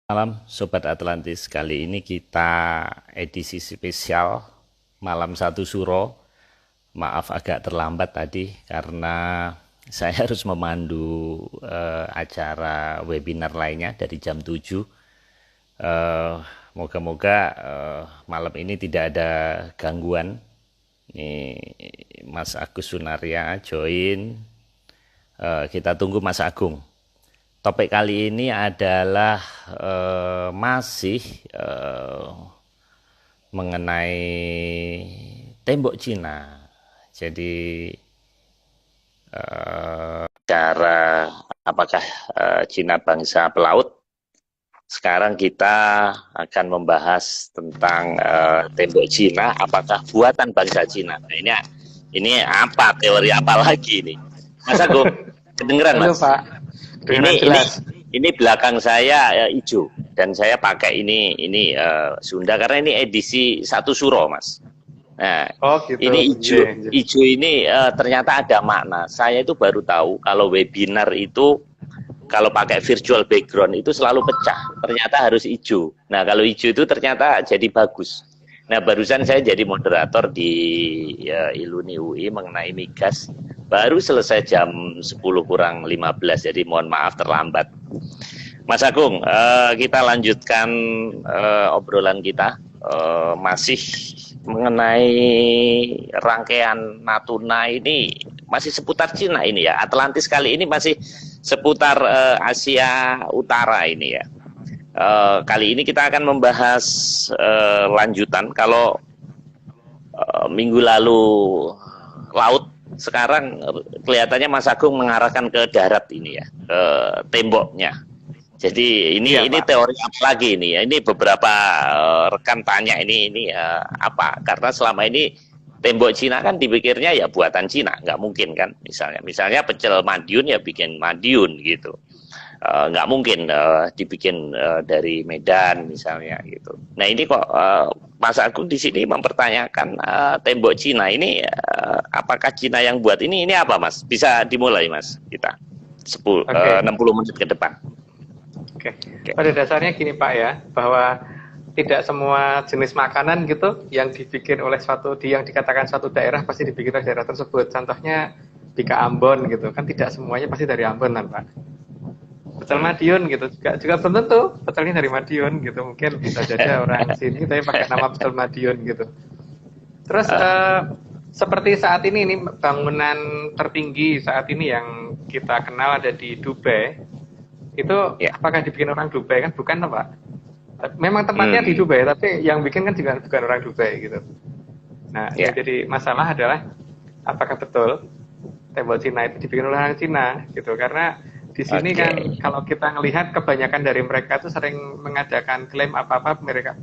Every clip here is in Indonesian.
Malam Sobat Atlantis, kali ini kita edisi spesial Malam Satu Suro. Maaf agak terlambat tadi karena saya harus memandu acara webinar lainnya dari jam 7. Moga-moga malam ini tidak ada gangguan. Ini Mas Agus Sunaria join. Kita tunggu Mas Agung. Topik kali ini adalah masih mengenai tembok Cina. Jadi cara apakah Cina bangsa pelaut? Sekarang kita akan membahas tentang tembok Cina. Apakah buatan bangsa Cina? Nah, ini apa teori apa lagi nih? Mas Agung, kedengeran Mas? Halo Pak. Ini belakang saya hijau dan saya pakai ini Sunda karena ini edisi Satu Suro Mas. Nah, gitu. ini hijau ini ternyata ada makna. Saya itu baru tahu kalau webinar itu kalau pakai virtual background itu selalu pecah. Ternyata harus hijau. Nah, kalau hijau itu ternyata jadi bagus. Nah, barusan saya jadi moderator di Iluni UI mengenai migas. Baru selesai jam 10 kurang 15, jadi mohon maaf terlambat. Mas Agung, kita lanjutkan obrolan kita. Masih mengenai rangkaian Natuna ini, masih seputar Cina ini ya. Atlantis kali ini masih seputar Asia Utara ini ya. Kali ini kita akan membahas lanjutan. Kalau minggu lalu laut, sekarang kelihatannya Mas Agung mengarahkan ke darat ini ya, ke temboknya. Jadi ini teori apa lagi ini ya? Ini beberapa rekan tanya ini apa? Karena selama ini tembok Cina kan dipikirnya ya buatan Cina, nggak mungkin kan? Misalnya pecel Madiun ya bikin Madiun gitu. Nggak mungkin dibikin dari Medan misalnya gitu. Nah ini kok Mas Agung di sini mempertanyakan tembok Cina ini apakah Cina yang buat ini apa Mas? Bisa dimulai Mas kita 60 menit ke depan. Oke. Pada dasarnya gini Pak ya, bahwa tidak semua jenis makanan gitu yang dibikin oleh yang dikatakan suatu daerah pasti dibikin oleh daerah tersebut. Contohnya Bika Ambon gitu kan, tidak semuanya pasti dari Ambon kan Pak. Pecel Madiun gitu juga belum tentu pecelnya dari Madiun gitu, mungkin bisa jadi orang sini tapi pakai nama pecel Madiun gitu. Terus seperti saat ini bangunan tertinggi saat ini yang kita kenal ada di Dubai itu apakah dibikin orang Dubai kan bukan Pak, memang tempatnya di Dubai tapi yang bikin kan juga bukan orang Dubai gitu. Nah yang jadi masalah adalah apakah betul tembok Cina itu dibikin oleh orang Cina gitu, karena di sini kan kalau kita melihat kebanyakan dari mereka itu sering mengadakan klaim apa-apa mereka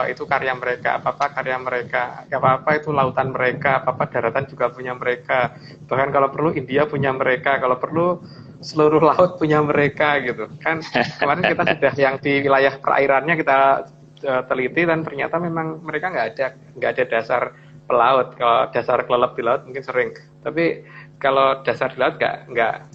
itu karya mereka, apa-apa itu lautan mereka, apa-apa daratan juga punya mereka. Bahkan kalau perlu India punya mereka, kalau perlu seluruh laut punya mereka gitu. Kan kemarin kita sudah yang di wilayah perairannya kita teliti dan ternyata memang mereka nggak ada dasar pelaut. Kalau dasar kelelep di laut mungkin sering. Tapi kalau dasar di laut nggak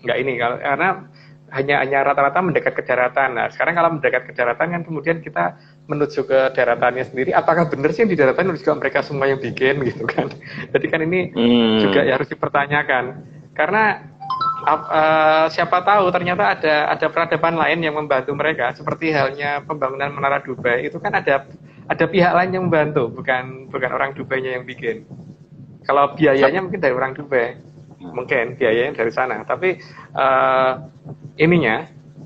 ini, karena hanya rata-rata mendekat ke daratan. Nah sekarang kalau mendekat ke daratan kan kemudian kita menuju ke daratannya sendiri, apakah benar sih yang di daratan juga mereka semua yang bikin gitu kan. Jadi kan ini juga harus dipertanyakan, karena siapa tahu ternyata ada peradaban lain yang membantu mereka, seperti halnya pembangunan Menara Dubai itu kan ada pihak lain yang membantu, bukan orang Dubainya yang bikin. Kalau biayanya mungkin dari orang Dubai, mungkin biayanya dari sana, tapi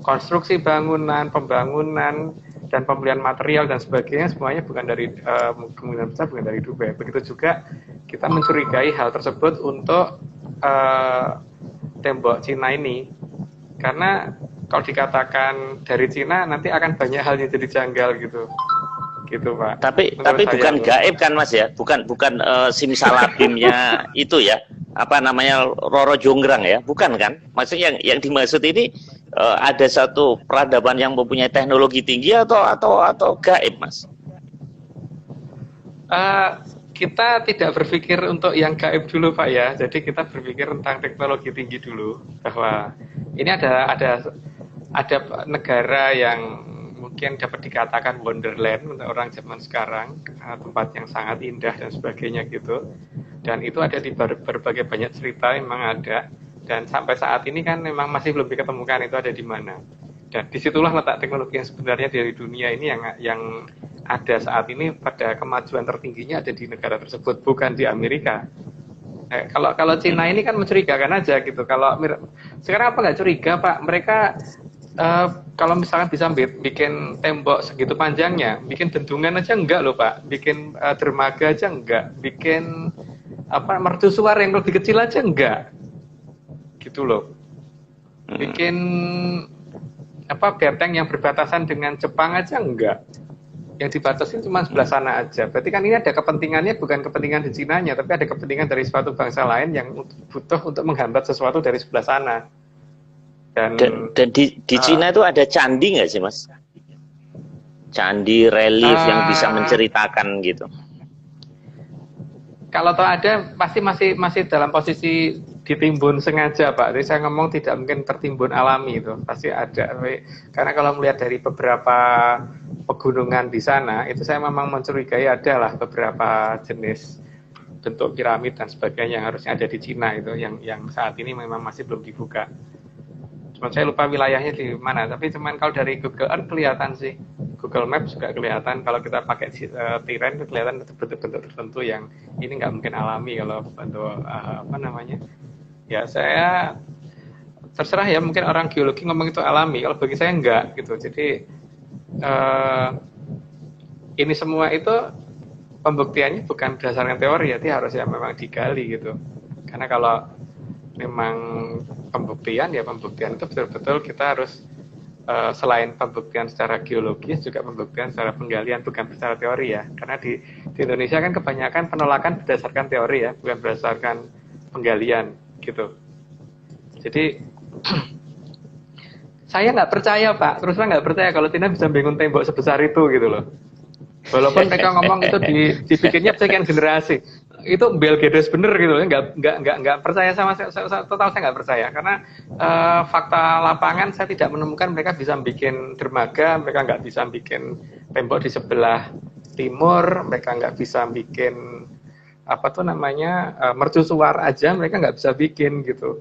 konstruksi bangunan, pembangunan dan pembelian material dan sebagainya semuanya bukan dari kemungkinan besar bukan dari Dubai. Begitu juga kita mencurigai hal tersebut untuk tembok Cina ini, karena kalau dikatakan dari Cina nanti akan banyak hal yang jadi janggal gitu Pak. Tapi bukan gaib kan Mas ya, bukan simsalabimnya itu ya, apa namanya Roro Jonggrang ya, bukan kan? Maksudnya yang dimaksud ini ada satu peradaban yang mempunyai teknologi tinggi atau gaib Mas? Kita tidak berpikir untuk yang gaib dulu Pak ya, jadi kita berpikir tentang teknologi tinggi dulu, bahwa ini ada negara yang mungkin dapat dikatakan wonderland untuk orang zaman sekarang, tempat yang sangat indah dan sebagainya gitu. Dan itu ada di berbagai banyak cerita memang ada. Dan sampai saat ini kan memang masih belum diketemukan itu ada di mana. Dan disitulah letak teknologi yang sebenarnya dari dunia ini yang ada saat ini pada kemajuan tertingginya ada di negara tersebut, bukan di Amerika. Kalau Cina ini kan mencurigakan aja gitu. Kalau sekarang apa nggak curiga Pak? Mereka kalau misalkan bisa bikin tembok segitu panjangnya, bikin bendungan aja enggak loh Pak, bikin dermaga aja enggak, bikin mercusuar yang lebih kecil aja enggak, gitu loh. Bikin benteng yang berbatasan dengan Jepang aja enggak. Yang dibatasin cuma sebelah sana aja. Berarti kan ini ada kepentingannya, bukan kepentingan di Cinanya, tapi ada kepentingan dari suatu bangsa lain yang butuh untuk menghambat sesuatu dari sebelah sana. Dan di Cina itu ada candi nggak sih Mas? Candi relief yang bisa menceritakan gitu. Kalau toh ada, pasti masih dalam posisi ditimbun sengaja Pak. Jadi saya ngomong tidak mungkin tertimbun alami itu, pasti ada. Karena kalau melihat dari beberapa pegunungan di sana, itu saya memang mencurigai adalah beberapa jenis bentuk piramid dan sebagainya yang harusnya ada di Cina itu, yang saat ini memang masih belum dibuka. Cuman saya lupa wilayahnya di mana, tapi cuman kalau dari Google Earth kelihatan sih. Google Maps juga kelihatan, kalau kita pakai tiren itu kelihatan bentuk-bentuk tertentu yang ini nggak mungkin alami kalau bentuk ya saya terserah ya, mungkin orang geologi ngomong itu alami, kalau bagi saya enggak gitu. Jadi ini semua itu pembuktiannya bukan berdasarkan teori, jadi harusnya memang digali gitu. Karena kalau memang pembuktian itu betul-betul kita harus selain pembuktian secara geologis juga pembuktian secara penggalian, bukan secara teori ya. Karena di Indonesia kan kebanyakan penolakan berdasarkan teori ya, bukan berdasarkan penggalian gitu. Jadi saya nggak percaya Pak, terus terang nggak percaya kalau Cina bisa bangun tembok sebesar itu gitu loh. Walaupun mereka ngomong itu dibikinnya sekian generasi, itu Bill Gates bener gitu loh, nggak percaya sama saya, total saya nggak percaya karena fakta lapangan saya tidak menemukan mereka bisa bikin dermaga, mereka nggak bisa bikin tembok di sebelah timur, mereka nggak bisa bikin mercusuar aja mereka nggak bisa bikin gitu.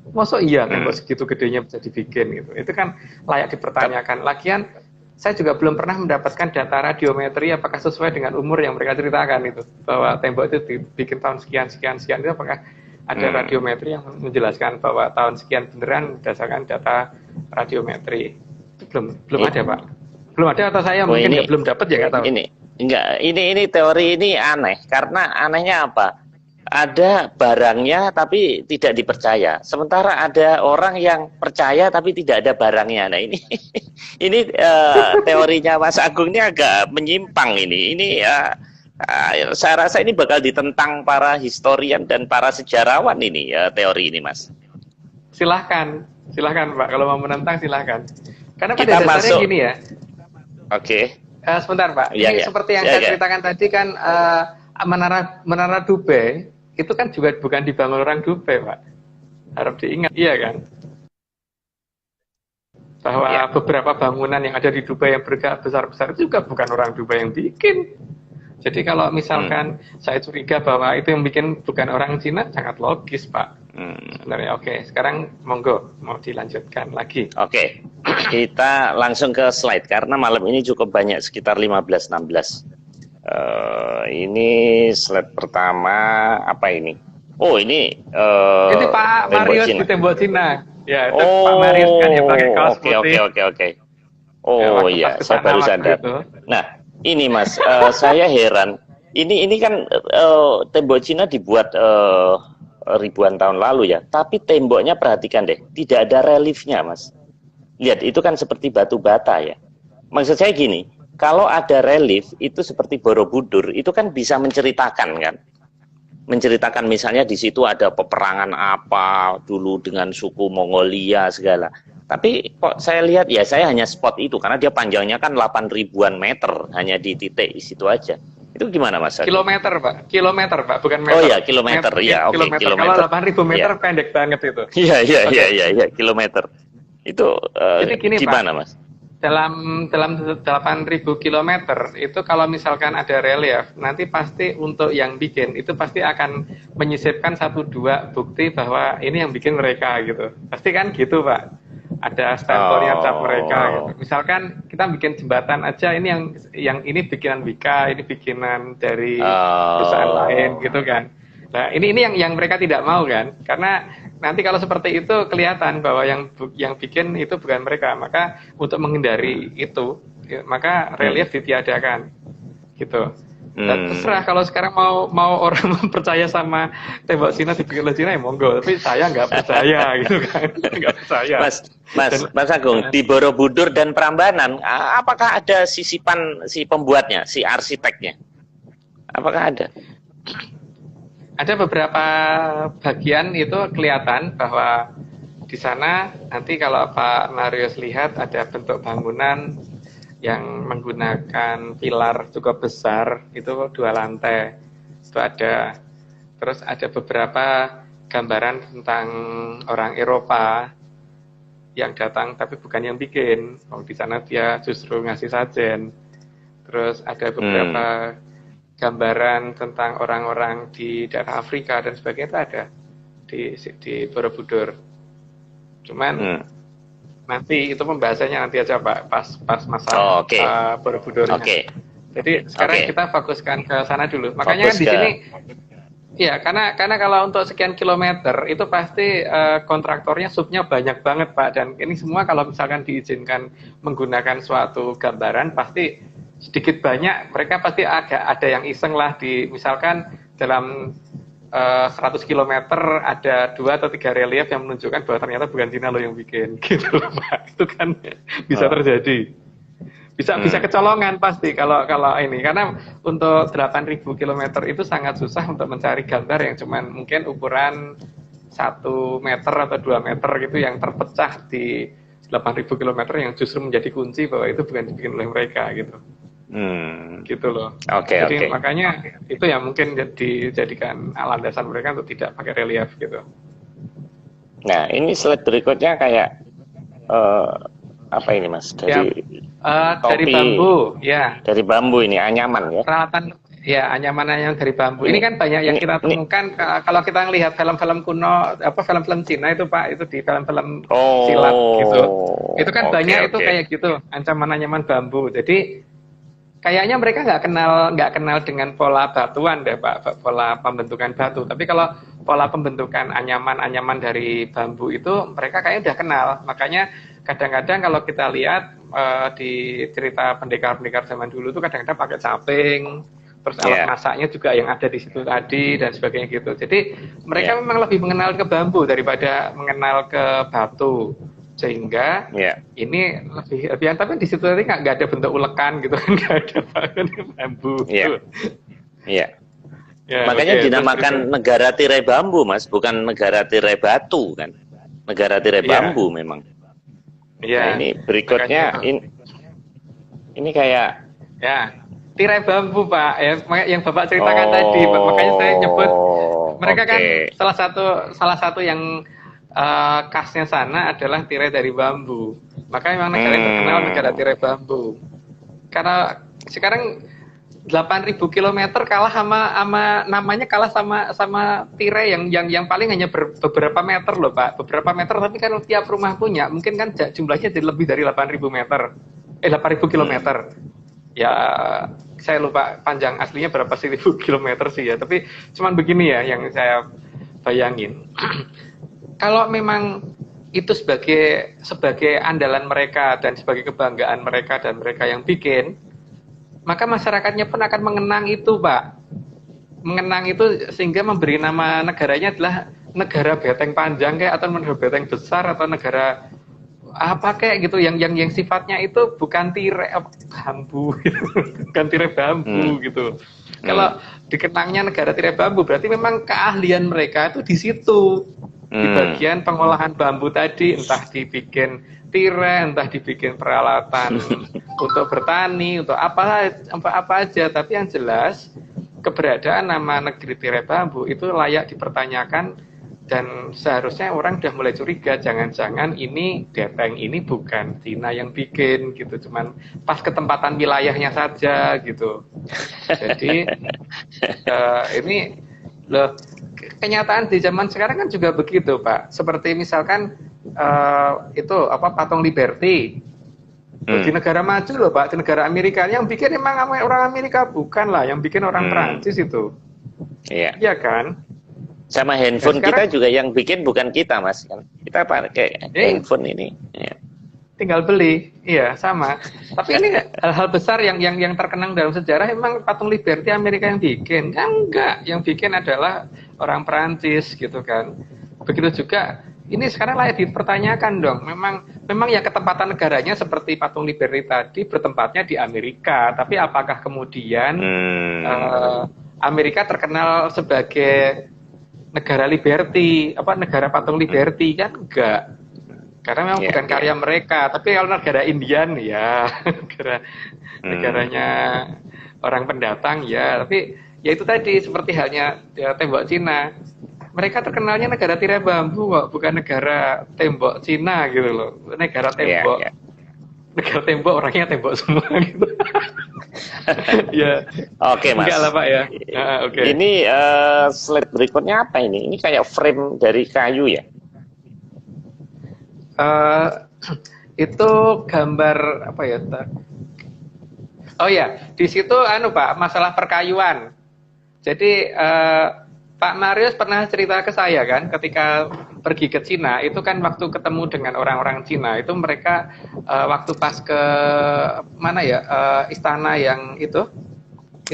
Masuk iya tembok segitu gedenya bisa dibikin gitu, itu kan layak dipertanyakan. Lagian saya juga belum pernah mendapatkan data radiometri apakah sesuai dengan umur yang mereka ceritakan itu, bahwa tembok itu dibikin tahun sekian itu apakah ada radiometri yang menjelaskan bahwa tahun sekian beneran berdasarkan data radiometri. Itu belum ada Pak, belum ada, atau saya mungkin belum dapat ya, nggak tahu. Ini teori ini aneh, karena anehnya apa? Ada barangnya tapi tidak dipercaya. Sementara ada orang yang percaya tapi tidak ada barangnya. Nah ini teorinya Mas Agung ini agak menyimpang ini. Saya rasa ini bakal ditentang para historian dan para sejarawan ini teori ini Mas. Silahkan Pak, kalau mau menentang silahkan. Karena pada dasarnya masuk gini ya. Oke. Sebentar Pak, ini seperti yang saya ceritakan tadi kan, Menara Dubai itu kan juga bukan dibangun orang Dubai Pak, harap diingat, iya kan, bahwa beberapa bangunan yang ada di Dubai yang bergerak besar-besar itu juga bukan orang Dubai yang bikin. Jadi kalau misalkan saya curiga bahwa itu yang bikin bukan orang Cina, sangat logis Pak. Sebenarnya. Oke, sekarang monggo mau dilanjutkan lagi. Oke, kita langsung ke slide karena malam ini cukup banyak, sekitar 15-16. Ini slide pertama apa ini? Oh ini ini Pak Marius di tembok Cina. Ya, itu Pak Marius kan yang pakai kaos putih. Oke. Oh iya, saya baru sadar. Gitu. Nah, ini Mas, saya heran. Ini kan tembok Cina dibuat ribuan tahun lalu ya, tapi temboknya perhatikan deh, tidak ada reliefnya Mas. Lihat, itu kan seperti batu bata ya. Maksud saya gini, kalau ada relief itu seperti Borobudur, itu kan bisa menceritakan kan. Menceritakan misalnya di situ ada peperangan apa dulu dengan suku Mongolia segala. Tapi kok saya lihat ya, saya hanya spot itu karena dia panjangnya kan 8 ribuan meter, hanya di titik di situ aja. Itu gimana Mas? Kilometer Pak, bukan meter. Oh iya, kilometer. Iya, oke, kilometer. Kalau 8.000 meter pendek banget itu. Iya, kilometer. Itu jadi gini, gimana Pak, Mas? dalam 8.000 kilometer itu kalau misalkan ada relief, nanti pasti untuk yang bikin itu pasti akan menyisipkan 1-2 bukti bahwa ini yang bikin mereka gitu. Pasti kan gitu, Pak. Ada stempelnya cap mereka gitu. Misalkan kita bikin jembatan aja, ini yang ini bikinan Wika, ini bikinan dari perusahaan lain gitu kan. Nah, ini yang mereka tidak mau kan, karena nanti kalau seperti itu kelihatan bahwa yang bikin itu bukan mereka. Maka untuk menghindari itu, maka relief ditiadakan, gitu. Dan terserah kalau sekarang mau orang percaya sama tembok Cina dibikin oleh Cina ya monggo, tapi saya nggak percaya gitu kan, nggak percaya. Mas Agung, di Borobudur dan Prambanan, apakah ada sisipan si pembuatnya, si arsiteknya? Apakah ada? Ada beberapa bagian itu kelihatan bahwa di sana nanti kalau Pak Marius lihat ada bentuk bangunan yang menggunakan pilar cukup besar, itu 2 lantai. Itu ada. Terus ada beberapa gambaran tentang orang Eropa yang datang tapi bukan yang bikin. Di sana dia justru ngasih sajen. Terus ada beberapa gambaran tentang orang-orang di daerah Afrika dan sebagainya itu ada di Borobudur. Cuman nanti itu pembahasannya nanti aja Pak pas masa Borobudurnya. Jadi sekarang kita fokuskan ke sana dulu. Makanya kan di sini ya karena kalau untuk sekian kilometer itu pasti kontraktornya subnya banyak banget Pak, dan ini semua kalau misalkan diizinkan menggunakan suatu gambaran pasti sedikit banyak mereka pasti ada yang iseng lah di misalkan dalam 100 km ada 2 atau 3 relief yang menunjukkan bahwa ternyata bukan Cina lo yang bikin gitu loh Pak. Itu kan bisa terjadi. Bisa kecolongan pasti kalau ini, karena untuk 8.000 km itu sangat susah untuk mencari gambar yang cuman mungkin ukuran 1 meter atau 2 meter gitu yang terpecah di 8.000 km yang justru menjadi kunci bahwa itu bukan dibikin oleh mereka gitu. Gitu loh. Jadi makanya itu yang mungkin dijadikan landasan mereka untuk tidak pakai relief gitu. Nah, ini slide berikutnya kayak apa ini Mas? Dari dari bambu, ya. Dari bambu ini anyaman ya. Peralatan ya anyaman yang dari bambu. Ini kan banyak yang kita temukan kalau kita melihat film-film kuno, film-film Cina itu Pak, itu di film-film silat gitu. Itu kan banyak itu kayak gitu, ancaman-anyaman bambu. Jadi kayaknya mereka nggak kenal dengan pola batuan deh Pak, pola pembentukan batu. Tapi kalau pola pembentukan anyaman dari bambu itu mereka kayaknya udah kenal. Makanya kadang-kadang kalau kita lihat di cerita pendekar-pendekar zaman dulu tuh kadang-kadang pakai caping, terus alat masaknya juga yang ada di situ tadi dan sebagainya gitu. Jadi mereka memang lebih mengenal ke bambu daripada mengenal ke batu. Sehingga ini lebih tapi di situ tadi nggak ada bentuk ulekan gitu kan, nggak ada bambu. Makanya dinamakan negara tirai bambu Mas, bukan negara tirai batu kan, negara tirai bambu memang. Nah, ini berikutnya ini kayak tirai bambu Pak, yang Bapak ceritakan tadi, makanya saya nyebut mereka kan salah satu yang khasnya sana adalah tirai dari bambu. Makanya memang negara yang terkenal negara tirai bambu. Karena sekarang 8.000 km kalah sama namanya kalah sama tirai yang paling hanya beberapa meter loh Pak. Beberapa meter tapi kan tiap rumah punya. Mungkin kan jumlahnya lebih dari 8.000 meter. 8.000 km. Ya saya lupa panjang aslinya berapa sih 1.000 km sih ya. Tapi cuman begini ya yang saya bayangin. Kalau memang itu sebagai andalan mereka dan sebagai kebanggaan mereka dan mereka yang bikin, maka masyarakatnya pun akan mengenang itu Pak. Mengenang itu sehingga memberi nama negaranya adalah negara beteng panjang kayak, atau negara beteng besar, atau negara apa kayak gitu yang sifatnya itu bukan tirai bambu gitu. Bukan tirai bambu gitu. Kalau dikenangnya negara tirai bambu berarti memang keahlian mereka itu di situ. Di bagian pengolahan bambu tadi, entah dibikin tirai, entah dibikin peralatan untuk bertani, untuk apa aja. Tapi yang jelas keberadaan nama negeri tirai bambu itu layak dipertanyakan Dan seharusnya orang udah mulai curiga, jangan-jangan ini Depeng ini bukan Cina yang bikin gitu, cuman pas ketempatan wilayahnya saja gitu. Jadi ini loh, kenyataan di zaman sekarang kan juga begitu Pak. Seperti misalkan itu apa patung Liberty. Di negara maju loh Pak, di negara Amerika yang bikin emang orang Amerika, bukan lah, yang bikin orang Perancis itu. Iya. Iya kan? Sama handphone sekarang, kita juga yang bikin bukan kita Mas kan. Kita pakai handphone ini. Ya. Tinggal beli, iya sama. Tapi ini hal-hal besar yang terkenang dalam sejarah emang patung Liberty Amerika yang bikin, kan enggak. Yang bikin adalah orang Perancis gitu kan. Begitu juga ini sekarang layak dipertanyakan dong. Memang ya ketempatan negaranya seperti patung Liberty tadi bertempatnya di Amerika. Tapi apakah kemudian Amerika terkenal sebagai negara Liberty, negara patung Liberty, kan enggak. Karena memang bukan karya mereka. Tapi kalau negara Indian ya negaranya orang pendatang ya. Tapi ya itu tadi seperti halnya tembok Cina. Mereka terkenalnya negara tirai bambu kok, bukan negara tembok Cina gitu loh. Negara tembok. Negara tembok, orangnya tembok semua gitu. Ya. Oke Mas. Enggak lah Pak ya. Okay. Ini slide berikutnya apa ini? Ini kayak frame dari kayu ya? Itu gambar apa ya? Oh ya, di situ Pak, masalah perkayuan. Jadi Pak Marius pernah cerita ke saya kan, ketika pergi ke Cina, itu kan waktu ketemu dengan orang-orang Cina, itu mereka waktu pas ke mana ya, istana yang itu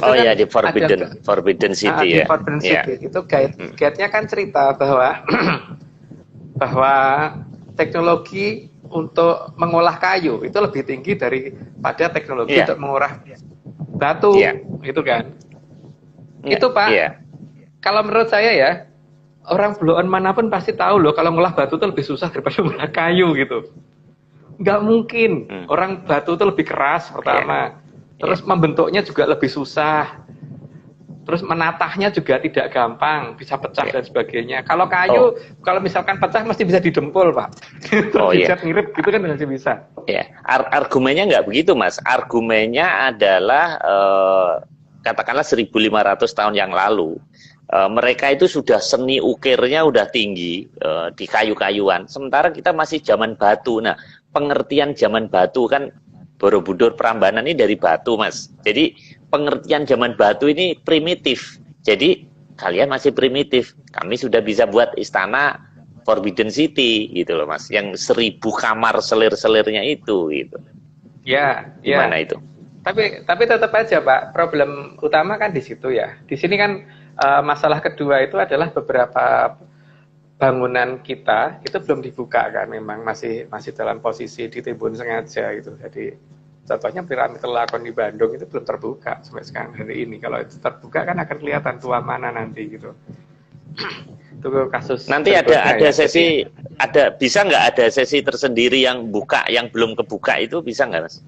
oh kan ya, di Forbidden City ya. Di Forbidden City, itu guide-nya kan cerita bahwa bahwa teknologi untuk mengolah kayu itu lebih tinggi daripada teknologi untuk mengolah batu, gitu kan? Itu Pak. Kalau menurut saya ya, orang blow-on manapun pasti tahu loh kalau ngolah batu itu lebih susah daripada ngolah kayu gitu. Nggak mungkin. Orang batu itu lebih keras pertama. Terus membentuknya juga lebih susah. Terus menatahnya juga tidak gampang, bisa pecah dan sebagainya. Kalau kayu, kalau misalkan pecah mesti bisa didempul Pak. Terus ngirit gitu kan masih bisa. Argumennya nggak begitu Mas. Argumennya adalah katakanlah 1.500 tahun yang lalu. Mereka itu sudah seni ukirnya udah tinggi di kayu-kayuan. Sementara kita masih zaman batu. Nah, pengertian zaman batu kan Borobudur Prambanan ini dari batu, Mas. Jadi pengertian zaman batu ini primitif. Jadi kalian masih primitif. Kami sudah bisa buat istana Forbidden City gitu loh, Mas. Yang 1.000 kamar selir-selirnya itu gitu. Ya, gimana itu? Tapi tetap aja Pak, problem utama kan di situ ya. Di sini kan masalah kedua itu adalah beberapa bangunan kita itu belum dibuka kan, memang masih dalam posisi ditimbun sengaja gitu. Jadi contohnya piramid Telakon di Bandung itu belum terbuka sampai sekarang hari ini. Kalau itu terbuka kan akan kelihatan tua mana nanti gitu. Itu kasus. Nanti ada sesi, bisa nggak ada sesi tersendiri yang buka, yang belum kebuka itu bisa nggak Mas?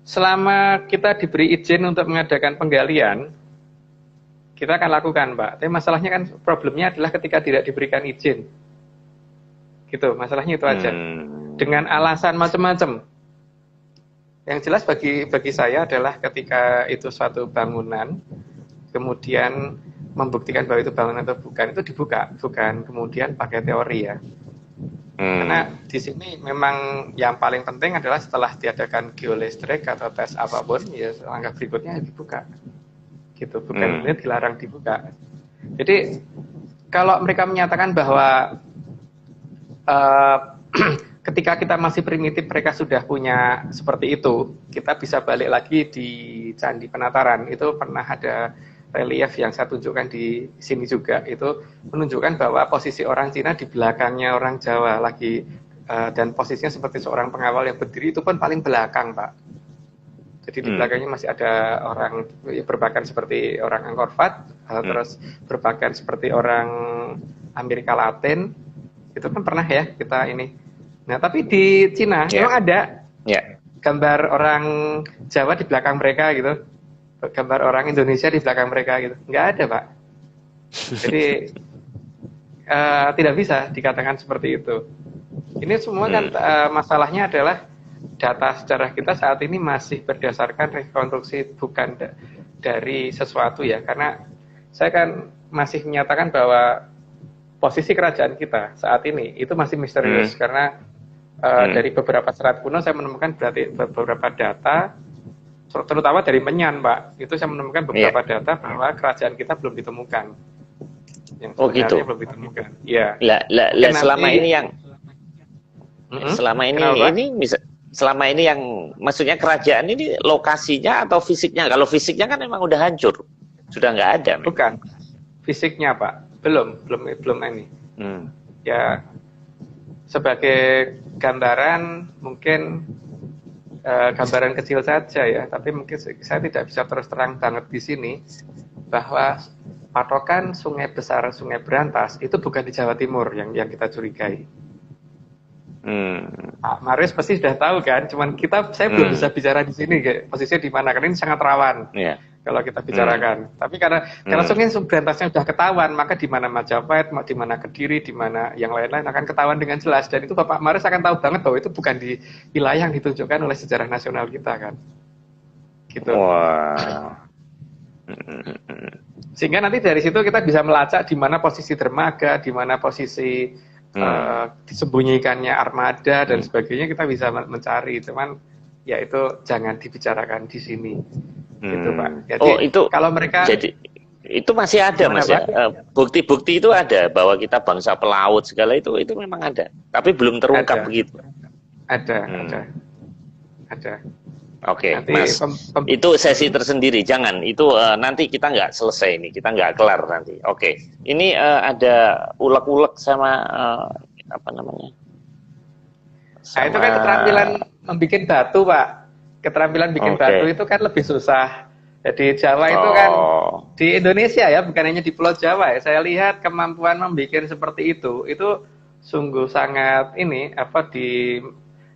Selama kita diberi izin untuk mengadakan penggalian, kita akan lakukan, Pak. Tapi masalahnya kan problemnya adalah ketika tidak diberikan izin. Gitu, masalahnya itu aja. Dengan alasan macam-macam. Yang jelas bagi saya adalah ketika itu suatu bangunan, kemudian membuktikan bahwa itu bangunan atau bukan, itu dibuka. Bukan kemudian pakai teori ya. Karena di sini memang yang paling penting adalah setelah diadakan geolistrik atau tes apapun, ya langkah berikutnya dibuka. Gitu, bukan dilarang dibuka. Jadi kalau mereka menyatakan bahwa ketika kita masih primitif mereka sudah punya seperti itu, kita bisa balik lagi di Candi Penataran. Itu pernah ada relief yang saya tunjukkan di sini juga, itu menunjukkan bahwa posisi orang Cina di belakangnya orang Jawa lagi, dan posisinya seperti seorang pengawal yang berdiri itu pun paling belakang Pak. Jadi di belakangnya masih ada orang berpakaian seperti orang Angkor Wat, terus berpakaian seperti orang Amerika Latin, itu kan pernah ya kita ini. Nah tapi di Cina memang ada gambar orang Jawa di belakang mereka gitu, gambar orang Indonesia di belakang mereka gitu, nggak ada Pak. Jadi tidak bisa dikatakan seperti itu. Ini semua kan masalahnya adalah data sejarah kita saat ini masih berdasarkan rekonstruksi bukan dari sesuatu ya, karena saya kan masih menyatakan bahwa posisi kerajaan kita saat ini itu masih misterius karena dari beberapa serat kuno saya menemukan berarti beberapa data, terutama dari Menyan, Pak, itu saya menemukan beberapa data bahwa kerajaan kita belum ditemukan. Yang gitu. Belum ditemukan. Ya. Selama ini yang selama ini yang maksudnya kerajaan ini lokasinya atau fisiknya? Kalau fisiknya kan memang udah hancur, sudah nggak ada. Bukan fisiknya, Pak, belum ini. Ya, sebagai gambaran mungkin gambaran kecil saja ya, tapi mungkin saya tidak bisa terus terang banget di sini bahwa patokan sungai besar, Sungai Berantas itu bukan di Jawa Timur yang kita curigai. Pak Marius pasti sudah tahu kan, cuman saya belum bisa bicara di sini, posisinya di mana, karena ini sangat rawan kalau kita bicarakan. Tapi karena Sungai Berantasnya sudah ketahuan, maka di mana Majapahit, di mana Kediri, di mana yang lain-lain akan ketahuan dengan jelas. Dan itu Bapak Marius akan tahu banget bahwa itu bukan di wilayah yang ditunjukkan oleh sejarah nasional kita kan. Gitu. Wow. Sehingga nanti dari situ kita bisa melacak di mana posisi dermaga, di mana posisi disembunyikannya armada dan sebagainya, kita bisa mencari. Cuman ya itu jangan dibicarakan di sini. Gitu, Pak. Jadi itu kalau mereka itu masih ada, Mas ya. Bukti-bukti itu ada bahwa kita bangsa pelaut segala itu memang ada. Tapi belum terungkap begitu. Ada. Oke, Mas. Itu sesi tersendiri, jangan. Itu nanti kita nggak selesai ini, kita nggak kelar nanti. Oke, ini ada ulek-ulek sama apa namanya? Nah, itu kan keterampilan membuat batu, Pak. Keterampilan bikin batu itu kan lebih susah. Jadi Jawa itu kan di Indonesia ya, bukan hanya di Pulau Jawa ya. Saya lihat kemampuan membuat seperti itu sungguh sangat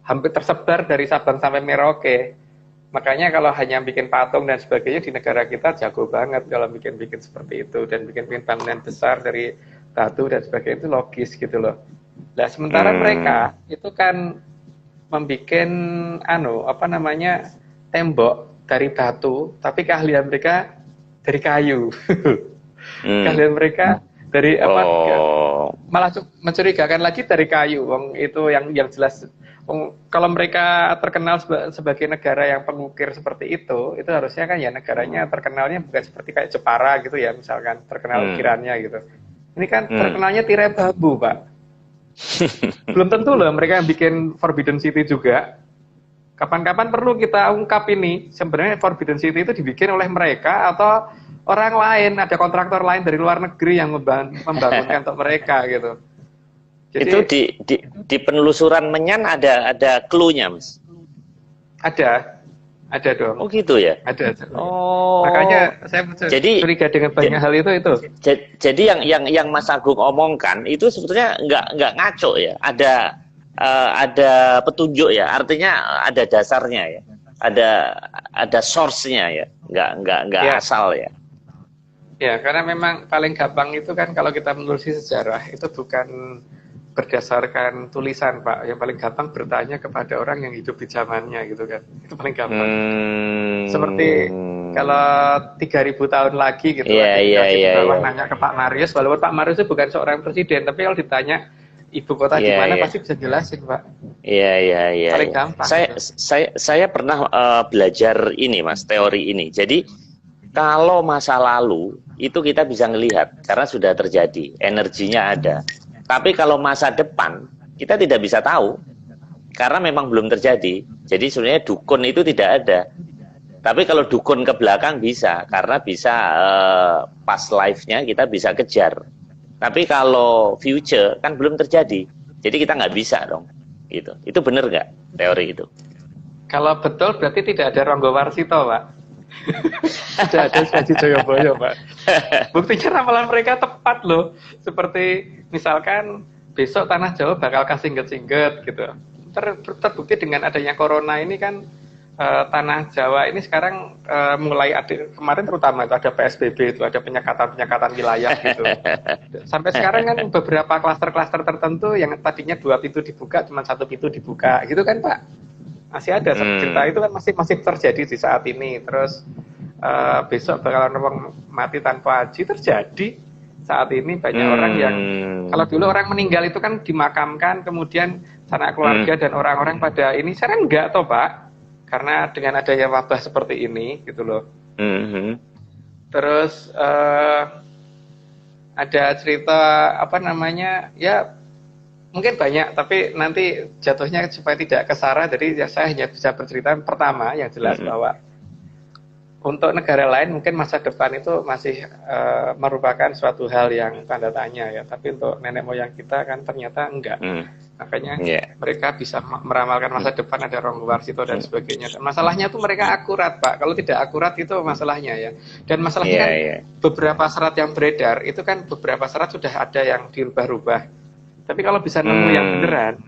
hampir tersebar dari Sabang sampai Merauke. Makanya kalau hanya bikin patung dan sebagainya di negara kita jago banget kalau bikin seperti itu, dan bikin bangunan besar dari batu dan sebagainya itu logis gitu loh. Nah, sementara mereka itu kan membikin tembok dari batu, tapi keahlian mereka dari kayu. Keahlian mereka dari malah mencurigakan lagi dari kayu. Wong itu yang jelas. Kalau mereka terkenal sebagai negara yang pengukir seperti itu harusnya kan ya negaranya terkenalnya bukan seperti kayak Jepara gitu ya, misalkan terkenal ukirannya gitu. Ini kan terkenalnya tirai bambu, Pak. Belum tentu loh mereka yang bikin Forbidden City juga. Kapan-kapan perlu kita ungkap ini, sebenarnya Forbidden City itu dibikin oleh mereka atau orang lain, ada kontraktor lain dari luar negeri yang membangunkan untuk mereka gitu. Jadi, itu di penelusuran Menyan ada clue-nya, Mas? Ada dong. Oh gitu ya? Ada. Makanya saya curiga dengan banyak hal itu. Jadi yang Mas Agung omongkan itu sebetulnya nggak ngaco ya? Ada petunjuk ya? Artinya ada dasarnya ya? Ada source-nya ya? Nggak asal ya? Ya, karena memang paling gampang itu kan kalau kita menelusuri sejarah itu bukan berdasarkan tulisan, Pak. Yang paling gampang bertanya kepada orang yang hidup di zamannya gitu kan. Itu paling gampang. Seperti kalau 3.000 tahun lagi gitu, nanya ke Pak Marius, walaupun Pak Marius itu bukan seorang presiden, tapi kalau ditanya ibu kota di mana pasti bisa jelasin, Pak. Iya. Paling gampang. Saya pernah belajar ini, Mas, teori ini. Jadi kalau masa lalu itu kita bisa ngelihat karena sudah terjadi, energinya ada. Tapi kalau masa depan kita tidak bisa tahu karena memang belum terjadi. Jadi sebenarnya dukun itu tidak ada. Tapi kalau dukun ke belakang bisa, karena bisa past life-nya kita bisa kejar. Tapi kalau future kan belum terjadi, jadi kita nggak bisa dong. Gitu. Itu benar nggak teori itu? Kalau betul berarti tidak ada Ronggo Warsito, Pak. Tidak ada Suwaji Joyoboyo, Pak. Buktinya ramalan mereka tepat loh. Seperti misalkan besok tanah Jawa bakal kasingget-singget gitu. Terbukti dengan adanya corona ini kan tanah Jawa ini sekarang mulai ada, kemarin terutama itu ada PSBB, itu ada penyekatan wilayah gitu. Sampai sekarang kan beberapa klaster-klaster tertentu yang tadinya 2 pintu dibuka cuma 1 pintu dibuka gitu kan Pak. Masih ada cerita itu kan masih terjadi di saat ini. Terus besok bakalan orang mati tanpa haji terjadi saat ini. Banyak orang yang kalau dulu orang meninggal itu kan dimakamkan kemudian sanak keluarga dan orang-orang pada ini, sekarang enggak toh Pak, karena dengan adanya wabah seperti ini gitu loh. Terus ada cerita apa namanya, ya mungkin banyak tapi nanti jatuhnya supaya tidak kesara, jadi ya saya hanya bisa bercerita pertama yang jelas bahwa untuk negara lain mungkin masa depan itu masih merupakan suatu hal yang tanda tanya ya, tapi untuk nenek moyang kita kan ternyata enggak. Makanya mereka bisa meramalkan masa depan, ada Ronggo Warsito dan sebagainya. Dan masalahnya tuh mereka akurat Pak, kalau tidak akurat itu masalahnya ya. Dan masalahnya kan beberapa serat yang beredar itu kan beberapa serat sudah ada yang dirubah-rubah. Tapi kalau bisa nemu yang beneran,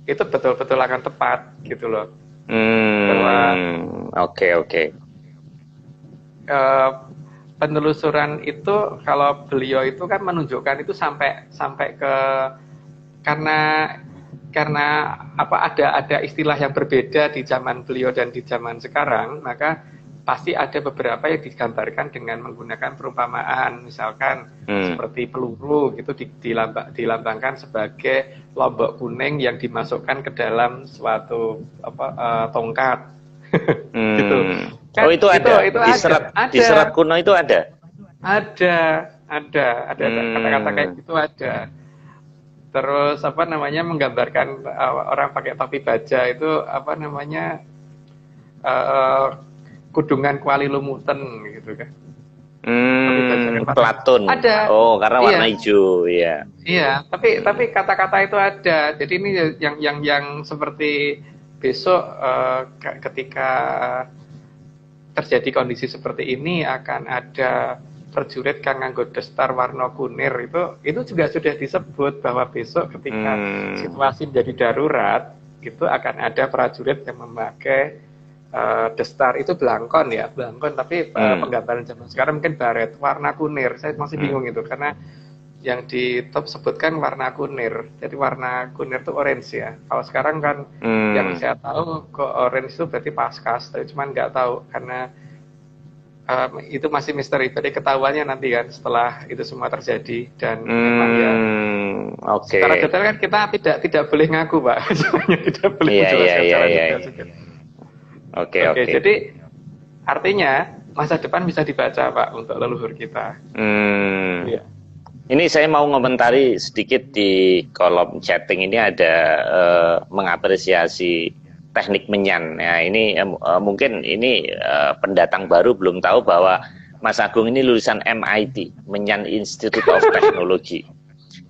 itu betul-betul akan tepat gitu loh. Oke. Penelusuran itu kalau beliau itu kan menunjukkan itu sampai ke karena apa ada istilah yang berbeda di zaman beliau dan di zaman sekarang, maka pasti ada beberapa yang digambarkan dengan menggunakan perumpamaan, misalkan seperti peluru gitu dilambangkan sebagai lombok kuning yang dimasukkan ke dalam suatu tongkat. Gitu. Kan, oh itu ada itu di serat kuno itu ada kata-kata kayak gitu ada. Terus apa namanya menggambarkan orang pakai topi baja itu apa namanya kudungan kuali lumuten gitu kan. Platon. Ada. Oh, karena warna hijau, ya. Iya, tapi kata-kata itu ada. Jadi ini yang seperti besok ketika terjadi kondisi seperti ini akan ada prajurit kang nganggo destar warna kunir, itu juga sudah disebut bahwa besok ketika situasi menjadi darurat itu akan ada prajurit yang memakai destar itu belangkon tapi penggambaran zaman sekarang mungkin baret warna kunir. Saya masih bingung itu karena yang di top sebutkan warna kunir, jadi warna kunir itu orange ya. Kalau sekarang kan yang saya tahu kok orange itu berarti paskas, tapi cuman nggak tahu karena itu masih misteri. Jadi ketahuannya nanti kan setelah itu semua terjadi dan memang ya. Secara detail kan kita tidak boleh ngaku Pak, semuanya tidak boleh menjelaskan secara detail juga. Oke. Jadi artinya masa depan bisa dibaca Pak untuk leluhur kita. Ya. Ini saya mau ngomentari sedikit di kolom chatting ini ada mengapresiasi teknik menyan. Ya, ini mungkin ini pendatang baru belum tahu bahwa Mas Agung ini lulusan MIT, Menyan Institute of Technology.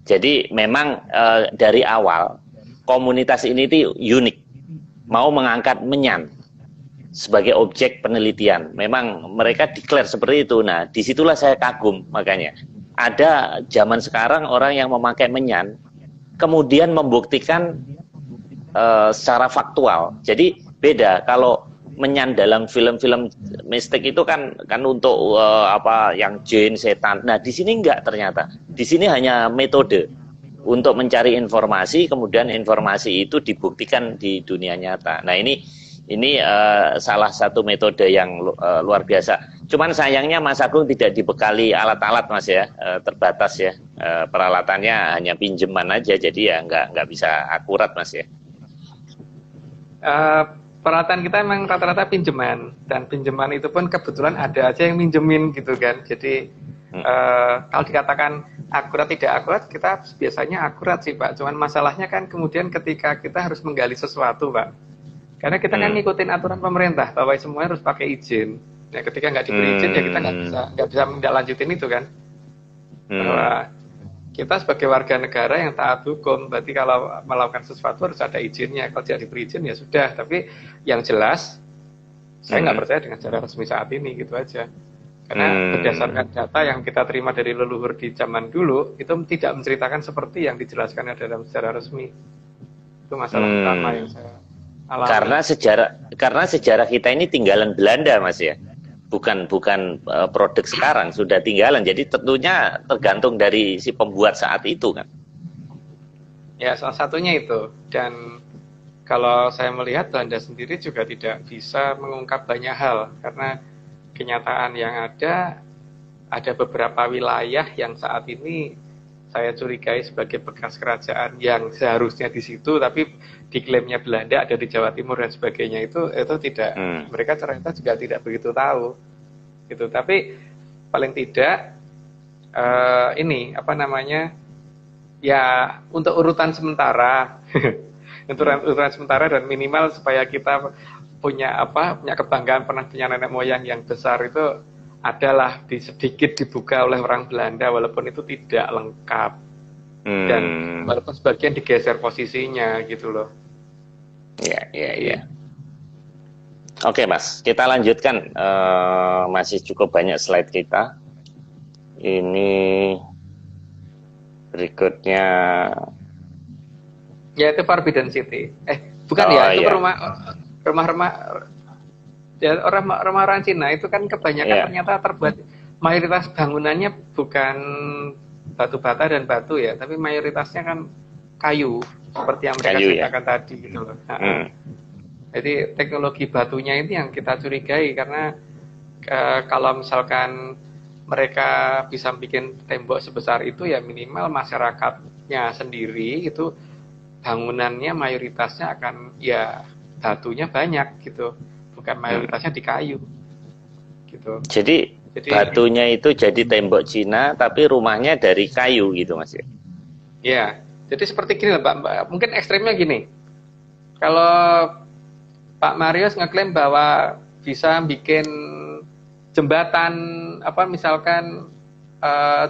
Jadi memang dari awal komunitas ini itu unik, mau mengangkat menyan sebagai objek penelitian. Memang mereka declare seperti itu. Nah, disitulah saya kagum. Makanya ada zaman sekarang orang yang memakai menyan kemudian membuktikan secara faktual. Jadi beda kalau menyan dalam film-film mistik itu kan untuk yang jin, setan. Nah, di sini enggak ternyata. Di sini hanya metode untuk mencari informasi, kemudian informasi itu dibuktikan di dunia nyata. Nah, ini salah satu metode yang luar biasa. Cuman sayangnya Mas Agung tidak dibekali alat-alat Mas ya, terbatas ya. Peralatannya hanya pinjaman aja, jadi ya nggak bisa akurat Mas ya. Peralatan kita memang rata-rata pinjaman, dan pinjaman itu pun kebetulan ada aja yang minjemin gitu kan. Jadi kalau dikatakan akurat tidak akurat, kita biasanya akurat sih Pak. Cuman masalahnya kan kemudian ketika kita harus menggali sesuatu Pak, karena kita kan ngikutin aturan pemerintah bahwa semuanya harus pakai izin. Ya ketika nggak diberi izin ya kita nggak bisa menindaklanjutin itu kan. Bahwa kita sebagai warga negara yang taat hukum, berarti kalau melakukan sesuatu harus ada izinnya. Kalau tidak diberi izin ya sudah. Tapi yang jelas, saya nggak percaya dengan cara resmi saat ini, gitu aja. Karena berdasarkan data yang kita terima dari leluhur di zaman dulu, itu tidak menceritakan seperti yang dijelaskan dalam secara resmi. Itu masalah utama yang saya Karena sejarah kita ini tinggalan Belanda, Mas ya. Bukan produk sekarang, sudah tinggalan. Jadi tentunya tergantung dari si pembuat saat itu kan. Ya, salah satunya itu. Dan kalau saya melihat Belanda sendiri juga tidak bisa mengungkap banyak hal karena kenyataan yang ada beberapa wilayah yang saat ini saya curigai sebagai bekas kerajaan yang seharusnya di situ, tapi diklaimnya Belanda ada di Jawa Timur dan sebagainya itu tidak, mereka ternyata juga tidak begitu tahu, gitu. Tapi paling tidak ini apa namanya ya untuk urutan sementara, urutan sementara dan minimal supaya kita punya kebanggaan pernah punya nenek moyang yang besar itu adalah sedikit dibuka oleh orang Belanda walaupun itu tidak lengkap dan walaupun sebagian digeser posisinya gitu loh. Iya. Oke Mas, kita lanjutkan, masih cukup banyak slide kita. Ini berikutnya. Ya itu Forbidden City. Bukan itu rumah ya, orang Cina itu kan kebanyakan ternyata terbuat mayoritas bangunannya bukan batu bata dan batu ya, tapi mayoritasnya kan kayu seperti yang mereka ceritakan tadi gitu loh. Jadi teknologi batunya ini yang kita curigai karena kalau misalkan mereka bisa bikin tembok sebesar itu ya minimal masyarakatnya sendiri itu bangunannya mayoritasnya akan ya batunya banyak gitu. Bukan mayoritasnya di kayu gitu. Jadi batunya itu jadi tembok Cina tapi rumahnya dari kayu gitu Mas ya. Ya, jadi seperti gini Pak. Mungkin ekstrimnya gini. Kalau Pak Marius ngeklaim bahwa bisa bikin jembatan misalkan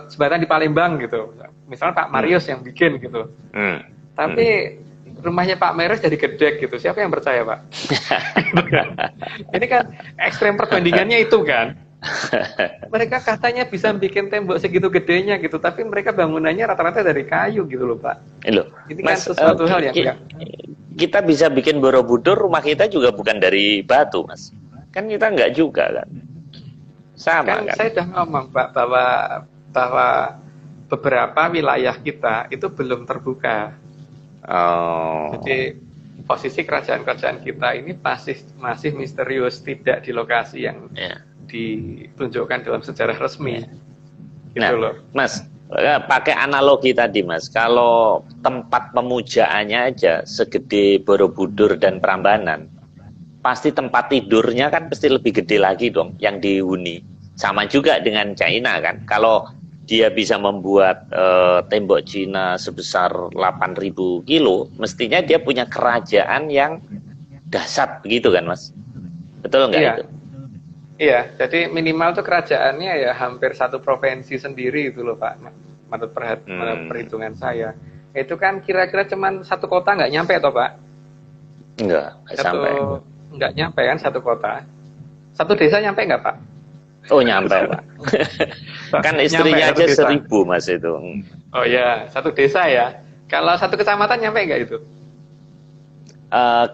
jembatan di Palembang gitu. Misalnya Pak Marius yang bikin gitu. Tapi rumahnya Pak Marius jadi gedek gitu. Siapa yang percaya, Pak? Ini kan ekstrem perbandingannya itu kan. Mereka katanya bisa bikin tembok segitu gedenya gitu, tapi mereka bangunannya rata-rata dari kayu gitu loh, Pak. Ini kan sesuatu hal yang kita bisa bikin Borobudur, rumah kita juga bukan dari batu, Mas. Kan kita enggak juga kan. Sama kan. Saya udah ngomong, Pak, bahwa beberapa wilayah kita itu belum terbuka. Jadi posisi kerajaan-kerajaan kita ini masih misterius, tidak di lokasi yang ditunjukkan dalam sejarah resmi. Gitu loh. Mas, pakai analogi tadi Mas, kalau tempat pemujaannya aja segede Borobudur dan Prambanan, pasti tempat tidurnya kan pasti lebih gede lagi dong yang dihuni. Sama juga dengan China kan, kalau dia bisa membuat tembok Cina sebesar 8.000 kilo, mestinya dia punya kerajaan yang dahsyat begitu kan Mas? Betul nggak itu? Iya, jadi minimal tuh kerajaannya ya hampir satu provinsi sendiri itu loh Pak, menurut perhitungan saya. Itu kan kira-kira cuman satu kota nggak nyampe toh Pak? Nggak sampai. Nggak nyampe kan satu kota. Satu desa nyampe nggak Pak? Oh nyampe Pak. Kan istrinya aja 1.000 Mas itu. Oh ya, satu desa ya. Kalau satu kecamatan nyampe nggak itu?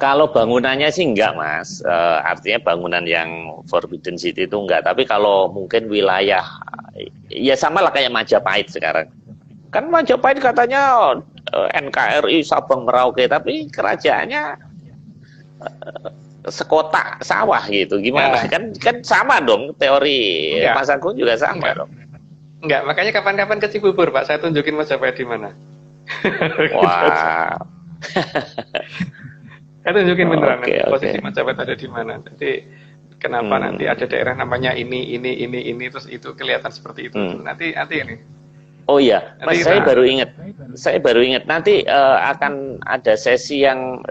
Kalau bangunannya sih enggak Mas. Artinya bangunan yang Forbidden City itu enggak. Tapi kalau mungkin wilayah, ya sama lah kayak Majapahit sekarang. Kan Majapahit katanya NKRI Sabang Merauke, tapi kerajaannya sekota sawah gitu, gimana? Kan sama dong teori Mas Agung juga sama dong. Enggak, makanya kapan-kapan ke Cibubur Pak, saya tunjukin Majapahit di mana. Wow. Saya tunjukin beneran posisi Majapahit ada di mana. Jadi kenapa nanti ada daerah namanya ini terus itu kelihatan seperti itu. Nanti ini. Oh iya, Mas, saya baru ingat nanti akan ada sesi yang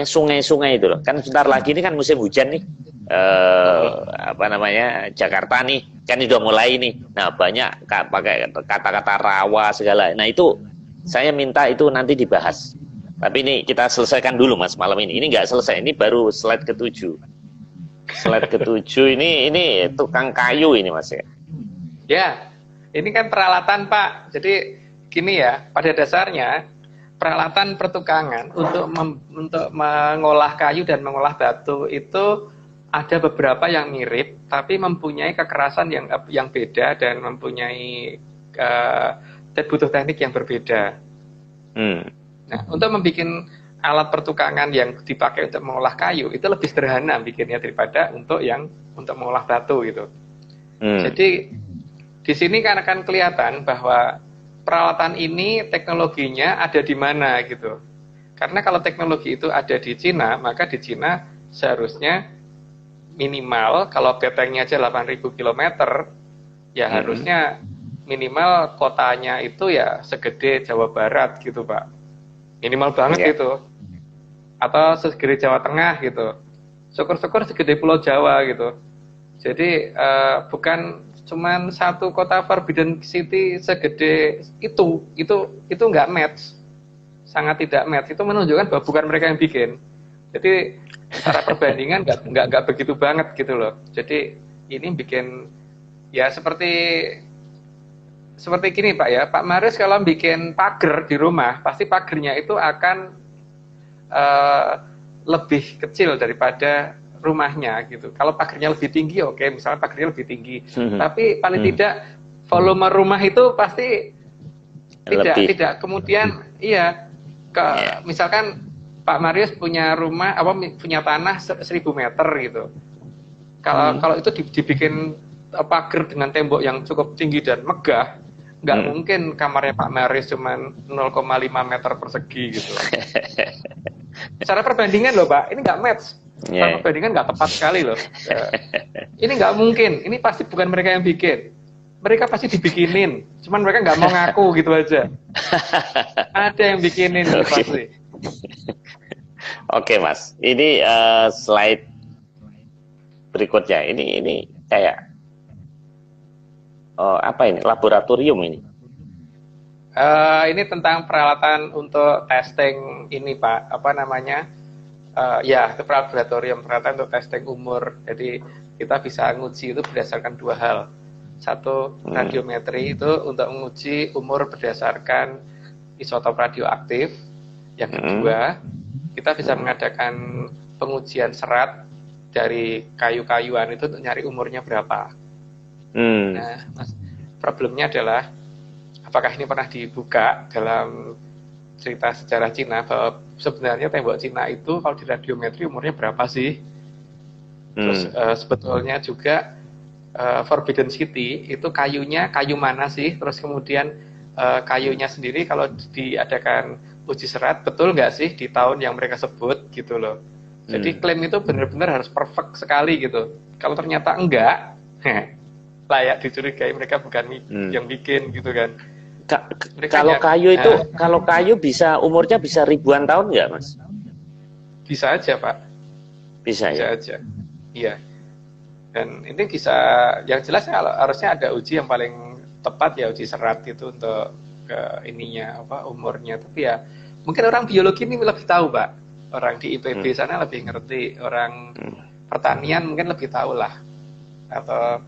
sungai-sungai itu loh. Kan sebentar lagi ini kan musim hujan nih. Jakarta nih kan udah mulai nih. Nah, banyak pakai kata-kata rawa segala. Nah, itu saya minta itu nanti dibahas. Tapi ini kita selesaikan dulu Mas malam ini. Ini nggak selesai, ini baru slide ke-7. Slide ke-7 ini tukang kayu ini Mas ya. Ya, ini kan peralatan Pak. Jadi gini ya, pada dasarnya peralatan pertukangan untuk mengolah kayu dan mengolah batu itu ada beberapa yang mirip, tapi mempunyai kekerasan yang beda dan mempunyai butuh teknik yang berbeda. Nah, untuk membuat alat pertukangan yang dipakai untuk mengolah kayu itu lebih sederhana bikinnya daripada untuk mengolah batu gitu. Jadi di sini kan akan kelihatan bahwa peralatan ini teknologinya ada di mana gitu. Karena kalau teknologi itu ada di Cina, maka di Cina seharusnya minimal kalau betengnya aja 8.000 km, ya harusnya minimal kotanya itu ya segede Jawa Barat gitu Pak. Minimal banget gitu. Atau segede Jawa Tengah gitu. Syukur-syukur segede Pulau Jawa gitu. Jadi bukan cuman satu kota Forbidden City segede itu nggak match, sangat tidak match. Itu menunjukkan bahwa bukan mereka yang bikin. Jadi secara perbandingan nggak begitu banget gitu loh. Jadi ini bikin ya seperti gini Pak ya, Pak Marius kalau bikin pagar di rumah pasti pagarnya itu akan lebih kecil daripada rumahnya gitu. Kalau pagarnya lebih tinggi, oke, misalnya pagarnya lebih tinggi. Tapi paling tidak volume rumah itu pasti tidak kemudian misalkan Pak Marius punya rumah punya tanah 1.000 meter gitu. Kalau itu dibikin pagar dengan tembok yang cukup tinggi dan megah, nggak mungkin kamarnya Pak Marius cuma 0,5 meter persegi gitu. Secara perbandingan loh Pak, ini nggak match. Perbandingan nggak tepat sekali loh. Ini nggak mungkin. Ini pasti bukan mereka yang bikin. Mereka pasti dibikinin. Cuman mereka nggak mau ngaku gitu aja. Ada yang bikinin pasti. Oke Mas, ini slide berikutnya. Ini kayak apa ini? Laboratorium ini. Ini tentang peralatan untuk testing ini Pak. Apa namanya? Ya, itu laboratorium peralatan untuk testing umur. Jadi kita bisa nguji itu berdasarkan dua hal. Satu, radiometri itu untuk menguji umur berdasarkan isotop radioaktif. Yang kedua, kita bisa mengadakan pengujian serat dari kayu-kayuan itu untuk nyari umurnya berapa. Nah, problemnya adalah apakah ini pernah dibuka dalam cerita sejarah Cina bahwa sebenarnya tembok Cina itu kalau di radiometri umurnya berapa sih? Terus sebetulnya juga Forbidden City itu kayunya kayu mana sih? Terus kemudian kayunya sendiri kalau diadakan uji serat betul nggak sih di tahun yang mereka sebut gitu loh. Jadi klaim itu benar-benar harus perfect sekali gitu. Kalau ternyata enggak, layak dicurigai mereka bukan yang bikin gitu kan. Kalau kayu itu, kalau kayu bisa umurnya bisa ribuan tahun nggak, Mas? Bisa aja, Pak. Bisa ya? Aja. Iya. Dan ini bisa, yang jelas harusnya ada uji yang paling tepat ya, uji serat itu untuk ke ininya umurnya. Tapi ya mungkin orang biologi ini lebih tahu, Pak. Orang di IPB sana lebih ngerti, orang pertanian mungkin lebih tahu lah. Atau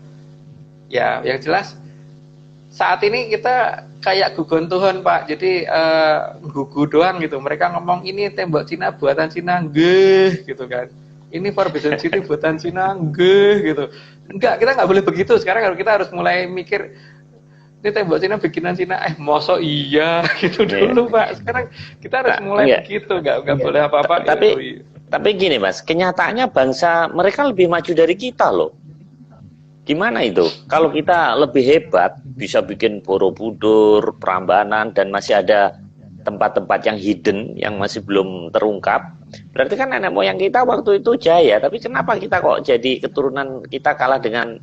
ya yang jelas saat ini kita kayak gugon Tuhan Pak, jadi gugu doang gitu. Mereka ngomong ini tembok Cina buatan Cina, nggih gitu kan. Ini Forbidden City buatan Cina, nggih gitu. Enggak, kita nggak boleh begitu. Sekarang kita harus mulai mikir ini tembok Cina bikinan Cina, mosok iya gitu dulu Pak. Sekarang kita harus mulai begitu, nggak boleh apa-apa. Tapi gini Mas, kenyataannya bangsa mereka lebih maju dari kita loh. Gimana itu? Kalau kita lebih hebat, bisa bikin Borobudur, Prambanan, dan masih ada tempat-tempat yang hidden, yang masih belum terungkap. Berarti kan nenek moyang kita waktu itu jaya, tapi kenapa kita kok jadi keturunan kita kalah dengan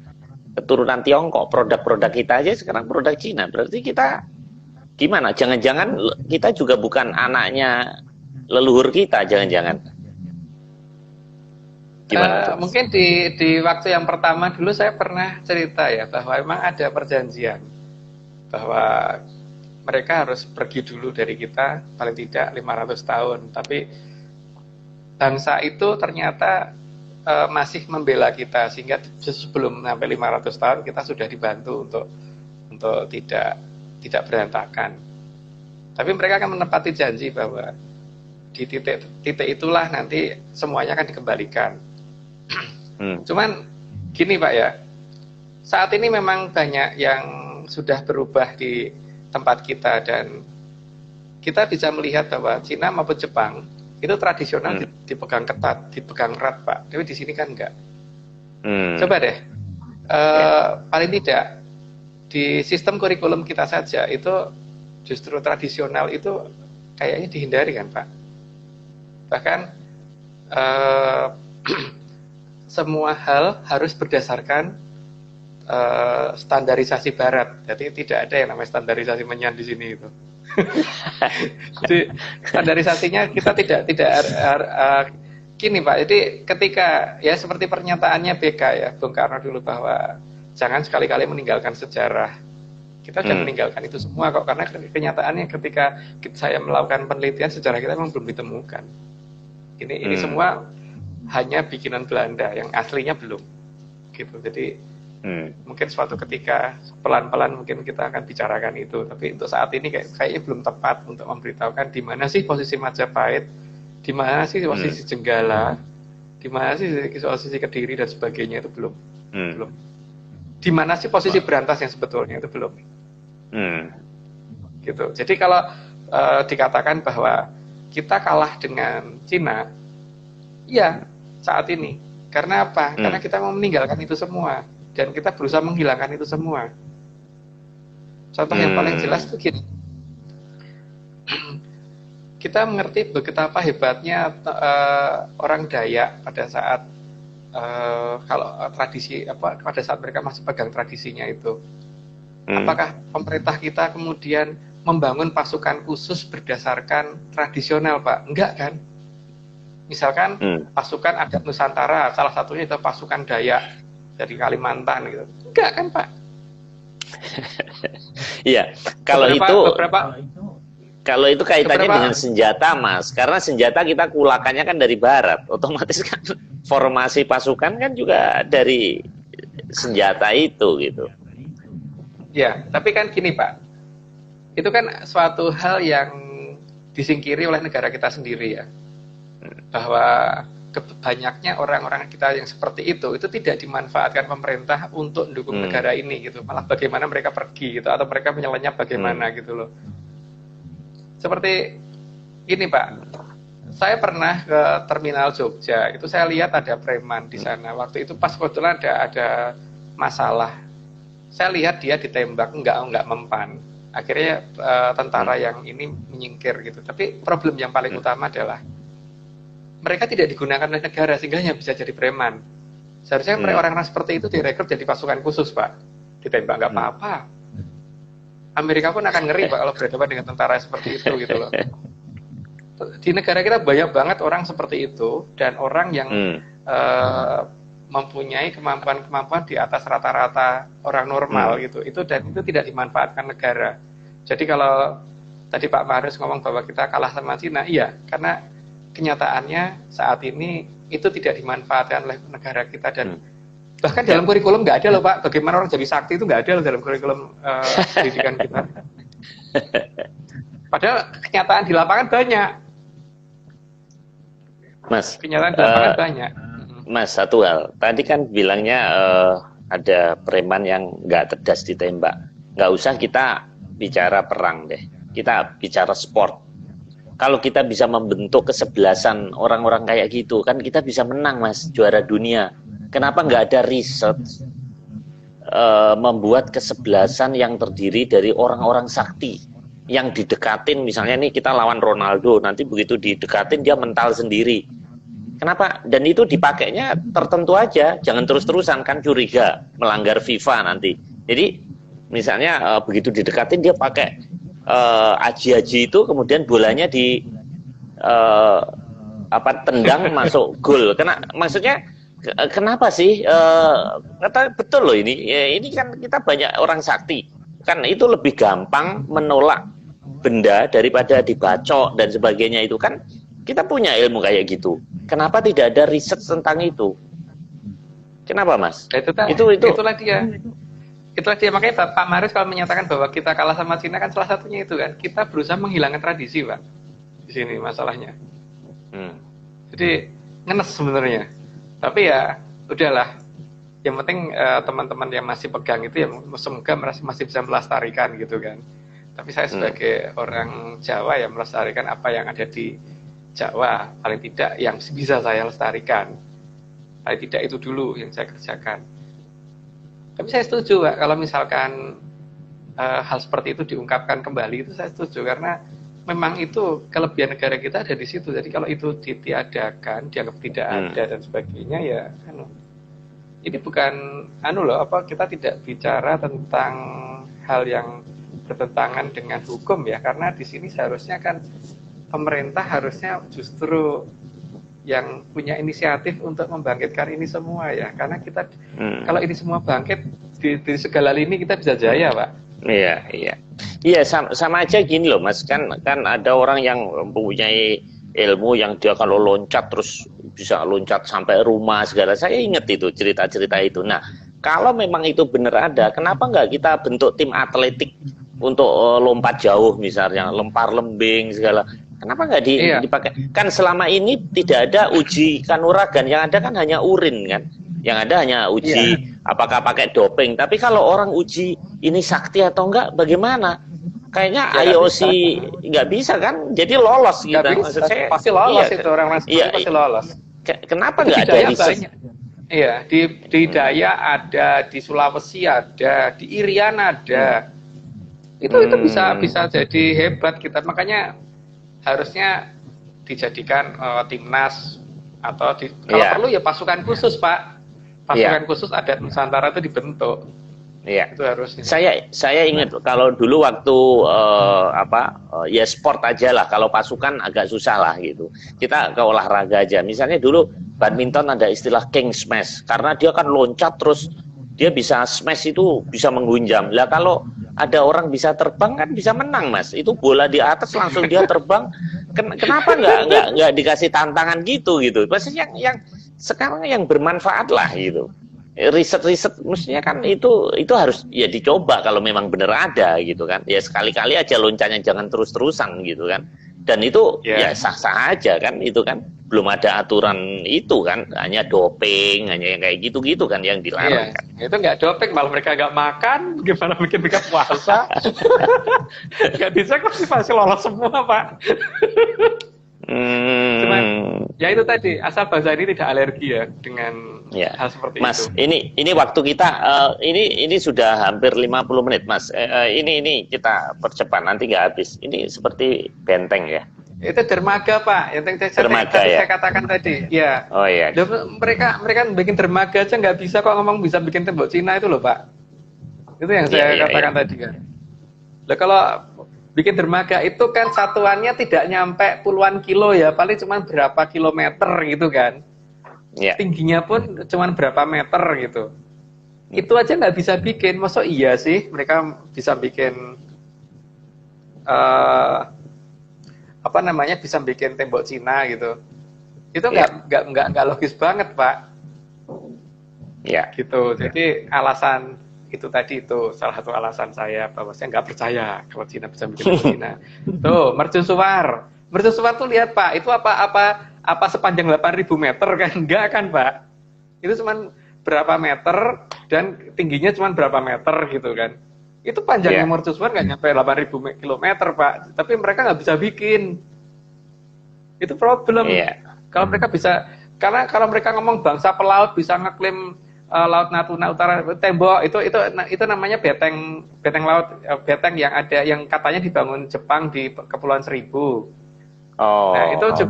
keturunan Tiongkok? Produk-produk kita aja sekarang produk Cina. Berarti kita gimana? Jangan-jangan kita juga bukan anaknya leluhur kita, jangan-jangan. Mungkin di waktu yang pertama dulu saya pernah cerita ya bahwa memang ada perjanjian bahwa mereka harus pergi dulu dari kita paling tidak 500 tahun, tapi bangsa itu ternyata masih membela kita sehingga sebelum sampai 500 tahun kita sudah dibantu untuk tidak berantakan. Tapi mereka akan menepati janji bahwa di titik itulah nanti semuanya akan dikembalikan. Cuman gini Pak ya, saat ini memang banyak yang sudah berubah di tempat kita, dan kita bisa melihat bahwa Cina maupun Jepang itu tradisional dipegang ketat, dipegang erat Pak. Tapi di sini kan enggak. Coba deh, paling tidak di sistem kurikulum kita saja itu justru tradisional itu kayaknya dihindari kan Pak. Bahkan semua hal harus berdasarkan standarisasi Barat. Jadi tidak ada yang namanya standarisasi menyan di sini itu. Jadi standarisasinya kita tidak gini Pak. Jadi ketika ya seperti pernyataannya BK ya Bung Karno dulu bahwa jangan sekali-kali meninggalkan sejarah. Kita sudah meninggalkan itu semua kok, karena kenyataannya ketika saya melakukan penelitian sejarah kita memang belum ditemukan. Ini semua hanya bikinan Belanda, yang aslinya belum. Gitu. Jadi mungkin suatu ketika pelan-pelan mungkin kita akan bicarakan itu. Tapi untuk saat ini kayaknya belum tepat untuk memberitahukan di mana sih posisi Majapahit, di mana sih posisi Jenggala, di mana sih posisi Kediri dan sebagainya, itu belum. Belum. Di mana sih posisi Berantas yang sebetulnya, itu belum. Gitu. Jadi kalau dikatakan bahwa kita kalah dengan Cina, ya saat ini. Karena apa? Karena kita mau meninggalkan itu semua dan kita berusaha menghilangkan itu semua. Contoh yang paling jelas itu gini. Kita mengerti betapa hebatnya orang Dayak pada saat kalau tradisi pada saat mereka masih pegang tradisinya itu. Apakah pemerintah kita kemudian membangun pasukan khusus berdasarkan tradisional, Pak? Enggak kan? Misalkan pasukan adat Nusantara, salah satunya itu pasukan Dayak dari Kalimantan gitu. Enggak kan, Pak? Iya, kalau itu kaitannya dengan senjata, Mas. Karena senjata kita kulakannya kan dari barat. Otomatis kan formasi pasukan kan juga dari senjata itu gitu. Ya, tapi kan gini Pak, itu kan suatu hal yang disingkiri oleh negara kita sendiri ya, bahwa banyaknya orang-orang kita yang seperti itu tidak dimanfaatkan pemerintah untuk mendukung negara ini gitu, malah bagaimana mereka pergi gitu, atau mereka menyelenap bagaimana gitu loh. Seperti ini Pak, saya pernah ke terminal Jogja, itu saya lihat ada preman di sana, waktu itu pas kebetulan ada masalah. Saya lihat dia ditembak, enggak mempan. Akhirnya tentara yang ini menyingkir gitu. Tapi problem yang paling utama adalah mereka tidak digunakan oleh negara sehingga hanya bisa jadi preman. Seharusnya orang-orang seperti itu direkrut jadi pasukan khusus, Pak. Ditembak nggak apa-apa. Amerika pun akan ngeri, Pak, kalau berhadapan dengan tentara seperti itu gitu loh. Di negara kita banyak banget orang seperti itu, dan orang yang mempunyai kemampuan di atas rata-rata orang normal gitu. Dan itu tidak dimanfaatkan negara. Jadi kalau tadi Pak Marius ngomong bahwa kita kalah sama Cina, iya, karena kenyataannya saat ini itu tidak dimanfaatkan oleh negara kita, dan bahkan dalam kurikulum nggak ada loh Pak, bagaimana orang jadi sakti itu nggak ada loh dalam kurikulum pendidikan kita. Padahal kenyataan di lapangan banyak. Mas, kenyataan di lapangan banyak. Mas, satu hal, tadi kan bilangnya ada preman yang nggak cerdas ditembak. Nggak usah kita bicara perang deh, kita bicara sport. Kalau kita bisa membentuk kesebelasan orang-orang kayak gitu, kan kita bisa menang, Mas, juara dunia. Kenapa nggak ada riset membuat kesebelasan yang terdiri dari orang-orang sakti yang didekatin, misalnya nih kita lawan Ronaldo, nanti begitu didekatin dia mental sendiri. Kenapa? Dan itu dipakainya tertentu aja, jangan terus-terusan, kan curiga melanggar FIFA nanti. Jadi misalnya begitu didekatin dia pakai aji-aji itu, kemudian bolanya di tendang masuk gol. Maksudnya kenapa sih? Kata betul loh ini kan kita banyak orang sakti, kan itu lebih gampang menolak benda daripada dibacok dan sebagainya itu kan. Kita punya ilmu kayak gitu. Kenapa tidak ada riset tentang itu? Kenapa, Mas? Itulah dia. itulah dia, makanya Pak Marius kalau menyatakan bahwa kita kalah sama Cina kan salah satunya itu kan, kita berusaha menghilangkan tradisi Pak, di sini masalahnya. Jadi ngenes sebenarnya, tapi ya udahlah, yang penting teman-teman yang masih pegang itu ya semoga masih bisa melestarikan gitu kan. Tapi saya sebagai orang Jawa ya melestarikan apa yang ada di Jawa, paling tidak yang bisa saya lestarikan, paling tidak itu dulu yang saya kerjakan. Tapi saya setuju Pak, kalau misalkan hal seperti itu diungkapkan kembali, itu saya setuju, karena memang itu kelebihan negara kita ada di situ. Jadi kalau itu ditiadakan, dianggap tidak ada dan sebagainya, ya ini bukan kita tidak bicara tentang hal yang bertentangan dengan hukum ya, karena di sini seharusnya kan pemerintah harusnya justru yang punya inisiatif untuk membangkitkan ini semua ya, karena kita kalau ini semua bangkit di segala lini kita bisa jaya Pak. Iya sama aja gini loh Mas, kan ada orang yang mempunyai ilmu yang dia kalau loncat terus bisa loncat sampai rumah segala. Saya ingat itu cerita-cerita itu. Nah kalau memang itu benar ada, kenapa nggak kita bentuk tim atletik untuk lompat jauh misalnya, lempar lembing segala. Kenapa nggak dipakai? Kan selama ini tidak ada uji kanuragan, yang ada kan hanya urin kan, yang ada hanya uji apakah pakai doping. Tapi kalau orang uji ini sakti atau enggak, bagaimana? Kayaknya IOC nggak bisa kan, jadi lolos gitu. Maksud saya pasti lolos itu orang pasti lolos. Kenapa nggak ada banyak? Iya, di Daya ada, di Sulawesi ada, di Irian ada. Itu bisa jadi hebat kita, makanya harusnya dijadikan timnas atau kalau perlu ya pasukan khusus Pak, pasukan khusus adat Nusantara itu dibentuk. Itu harusnya. Saya ingat kalau dulu waktu ya sport aja lah, kalau pasukan agak susah lah gitu. Kita ke olahraga aja. Misalnya dulu badminton ada istilah king smash, karena dia kan loncat terus dia bisa smash itu bisa menggunjam. Lah kalau ada orang bisa terbang kan bisa menang Mas. Itu bola di atas langsung dia terbang. Kenapa nggak dikasih tantangan gitu? Pasti yang sekarang yang bermanfaat lah gitu. Riset mestinya kan itu harus ya dicoba kalau memang benar ada gitu kan. Ya sekali-kali aja loncatnya, jangan terus-terusan gitu kan. Dan itu ya sah-sah aja kan, itu kan belum ada aturan itu kan, hanya doping, hanya yang kayak gitu-gitu kan yang dilarang kan. Itu nggak doping, malah mereka nggak makan, gimana bikin mereka puasa? Nggak bisa kok masih lolos semua Pak. Cuman ya itu tadi, asal bangsa ini tidak alergi ya dengan hal seperti Mas, itu. Mas, ini waktu kita ini sudah hampir 50 menit Mas. Ini kita percepat, nanti nggak habis. Ini seperti benteng ya. Itu dermaga Pak, yang saya katakan tadi. Ya. Oh iya. Mereka bikin dermaga aja nggak bisa kok ngomong bisa bikin tembok Cina itu loh Pak. Itu yang saya katakan tadi kan. Lah kalau bikin dermaga itu kan satuannya tidak nyampe puluhan kilo ya, paling cuma berapa kilometer gitu kan. Tingginya pun cuma berapa meter gitu. Itu aja nggak bisa bikin, masa iya sih mereka bisa bikin bisa bikin tembok Cina gitu. Itu nggak logis banget Pak. Gitu. Jadi alasan itu tadi, itu salah satu alasan saya bahwa saya nggak percaya kalau Cina bisa bikin Cina. Tuh mercusuar tuh lihat Pak, itu apa sepanjang 8.000 meter kan? Enggak kan Pak? Itu cuma berapa meter dan tingginya cuma berapa meter gitu kan? Itu panjangnya mercusuar nggak nyampe 8.000 kilometer Pak, tapi mereka nggak bisa bikin. Itu problem. Kalau mereka bisa, karena kalau mereka ngomong bangsa pelaut bisa ngeklaim Laut Natuna Utara, tembok itu namanya beteng laut, beteng yang ada yang katanya dibangun Jepang di Kepulauan Seribu. Nah itu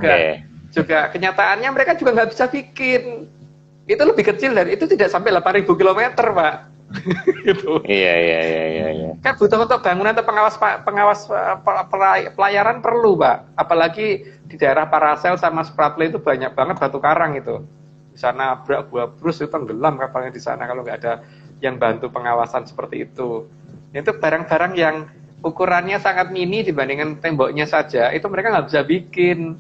juga kenyataannya mereka juga nggak bisa bikin. Itu lebih kecil dari itu, tidak sampai 8.000 kilometer Pak. Gitu. Iya. Kan butuh untuk bangunan atau pengawas pelayaran perlu Pak. Apalagi di daerah Paracel sama Spratly itu banyak banget batu karang itu. Di sana buah brus itu tenggelam kapalnya di sana kalau nggak ada yang bantu pengawasan seperti itu. Itu barang-barang yang ukurannya sangat mini dibandingkan temboknya saja, itu mereka nggak bisa bikin.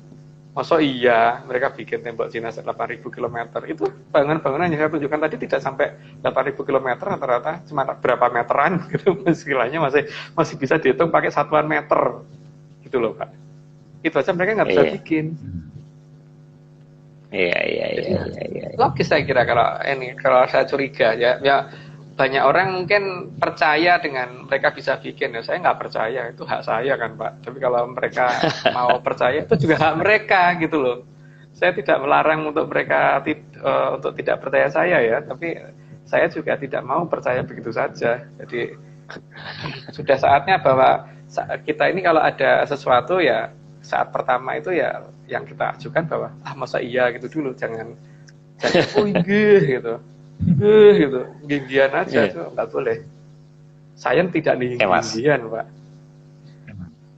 Masa iya mereka bikin tembok Cina 8.000 km? Itu bangunan-bangunan yang saya tunjukkan tadi tidak sampai 8.000 km, rata-rata cuma berapa meteran gitu, istilahnya masih bisa dihitung pakai satuan meter gitu loh Pak. Itu aja mereka nggak bisa bikin. Iya. Logis saya kira kalau saya curiga ya banyak orang mungkin percaya dengan mereka bisa bikin, ya saya nggak percaya, itu hak saya kan Pak. Tapi kalau mereka mau percaya itu juga hak mereka gitu loh. Saya tidak melarang untuk mereka untuk tidak percaya saya ya, tapi saya juga tidak mau percaya begitu saja. Jadi sudah saatnya bahwa kita ini kalau ada sesuatu ya saat pertama itu ya yang kita ajukan bahwa masa iya gitu dulu, jangan oh iya gitu. Gitu, genggian aja tuh nggak boleh. Sains tidak genggian Pak.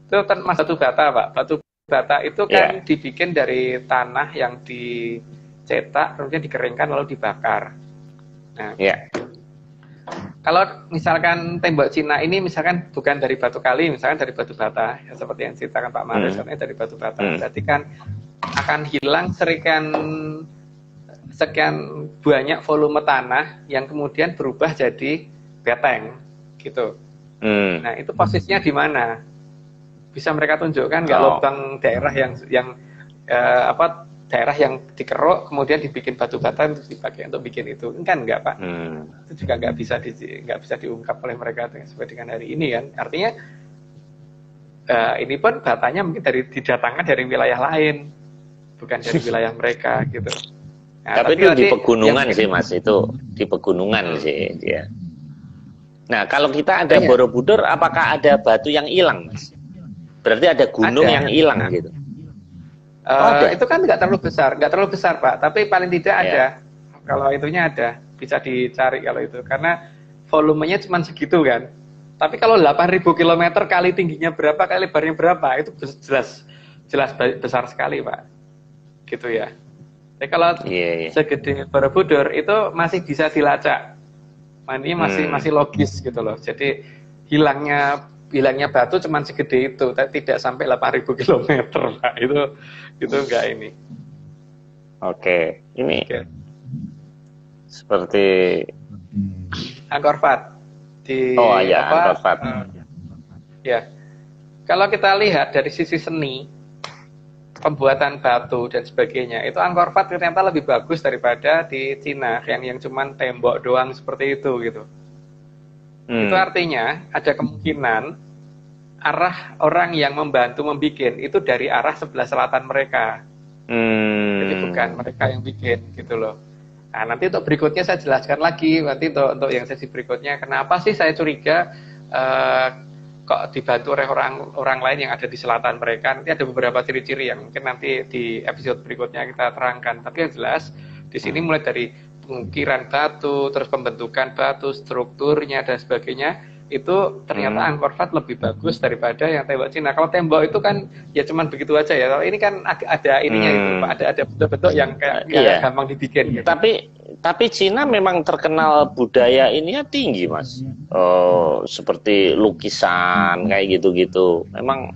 Itu kan batu bata Pak. Batu bata itu kan dibikin dari tanah yang dicetak kemudian dikeringkan lalu dibakar. Nah, kalau misalkan tembok Cina ini misalkan bukan dari batu kali, misalkan dari batu bata, ya seperti yang ceritakan Pak Maris, katanya dari batu bata, berarti kan akan hilang sekian banyak volume tanah yang kemudian berubah jadi beteng gitu. Nah itu posisinya di mana? Bisa mereka tunjukkan nggak lubang daerah yang daerah yang dikeruk kemudian dibikin batu bata untuk dipakai untuk bikin itu? Kan enggak Pak? Itu juga nggak bisa diungkap oleh mereka sesuai dengan hari ini kan? Artinya ini pun batanya mungkin didatangkan dari wilayah lain, bukan dari wilayah mereka gitu. Nah, tapi itu di pegunungan sih Mas, itu di pegunungan sih dia. Nah kalau kita ada Borobudur, apakah ada batu yang hilang Mas? Berarti ada gunung yang hilang gitu. Itu kan nggak terlalu besar Pak, tapi paling tidak ada. Kalau itunya ada, bisa dicari kalau itu, karena volumenya cuma segitu kan. Tapi kalau 8.000 km kali tingginya berapa, kali lebarnya berapa, itu jelas besar sekali Pak. Gitu ya. Jadi kalau segede Borobudur itu masih bisa dilacak, ini masih logis gitu loh. Jadi hilangnya batu cuma segede itu, tapi tidak sampai 8.000 km Pak. Itu enggak ini. Oke, ini seperti Angkor Wat di Angkor Wat. Ya, kalau kita lihat dari sisi seni, pembuatan batu dan sebagainya, itu Angkor Wat ternyata lebih bagus daripada di Cina yang cuman tembok doang seperti itu gitu. Itu artinya ada kemungkinan arah orang yang membantu membikin itu dari arah sebelah selatan mereka. Jadi bukan mereka yang bikin gitu loh. Nah, nanti untuk berikutnya saya jelaskan lagi, nanti untuk yang sesi berikutnya kenapa sih saya curiga kok dibantu oleh orang lain yang ada di selatan mereka. Nanti ada beberapa ciri-ciri yang mungkin nanti di episode berikutnya kita terangkan. Tapi yang jelas di sini mulai dari pengukiran batu, terus pembentukan batu, strukturnya dan sebagainya, itu ternyata Angkor Wat lebih bagus daripada yang tembok Cina. Kalau tembok itu kan ya cuman begitu aja ya. Kalau ini kan ada ininya itu, ada bentuk-bentuk yang kayak gampang dibikin. Gitu. Tapi Cina memang terkenal budaya ininya tinggi Mas. Seperti lukisan kayak gitu-gitu. Memang,